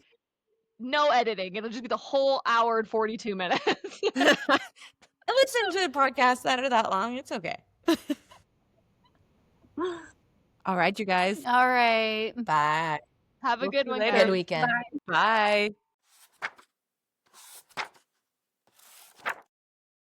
no editing. It'll just be the whole hour and 42 minutes. I listen to podcasts that are that long. It's okay. All right, you guys. All right. Bye. Have a We'll good see you one, later. guys. Good weekend. Bye.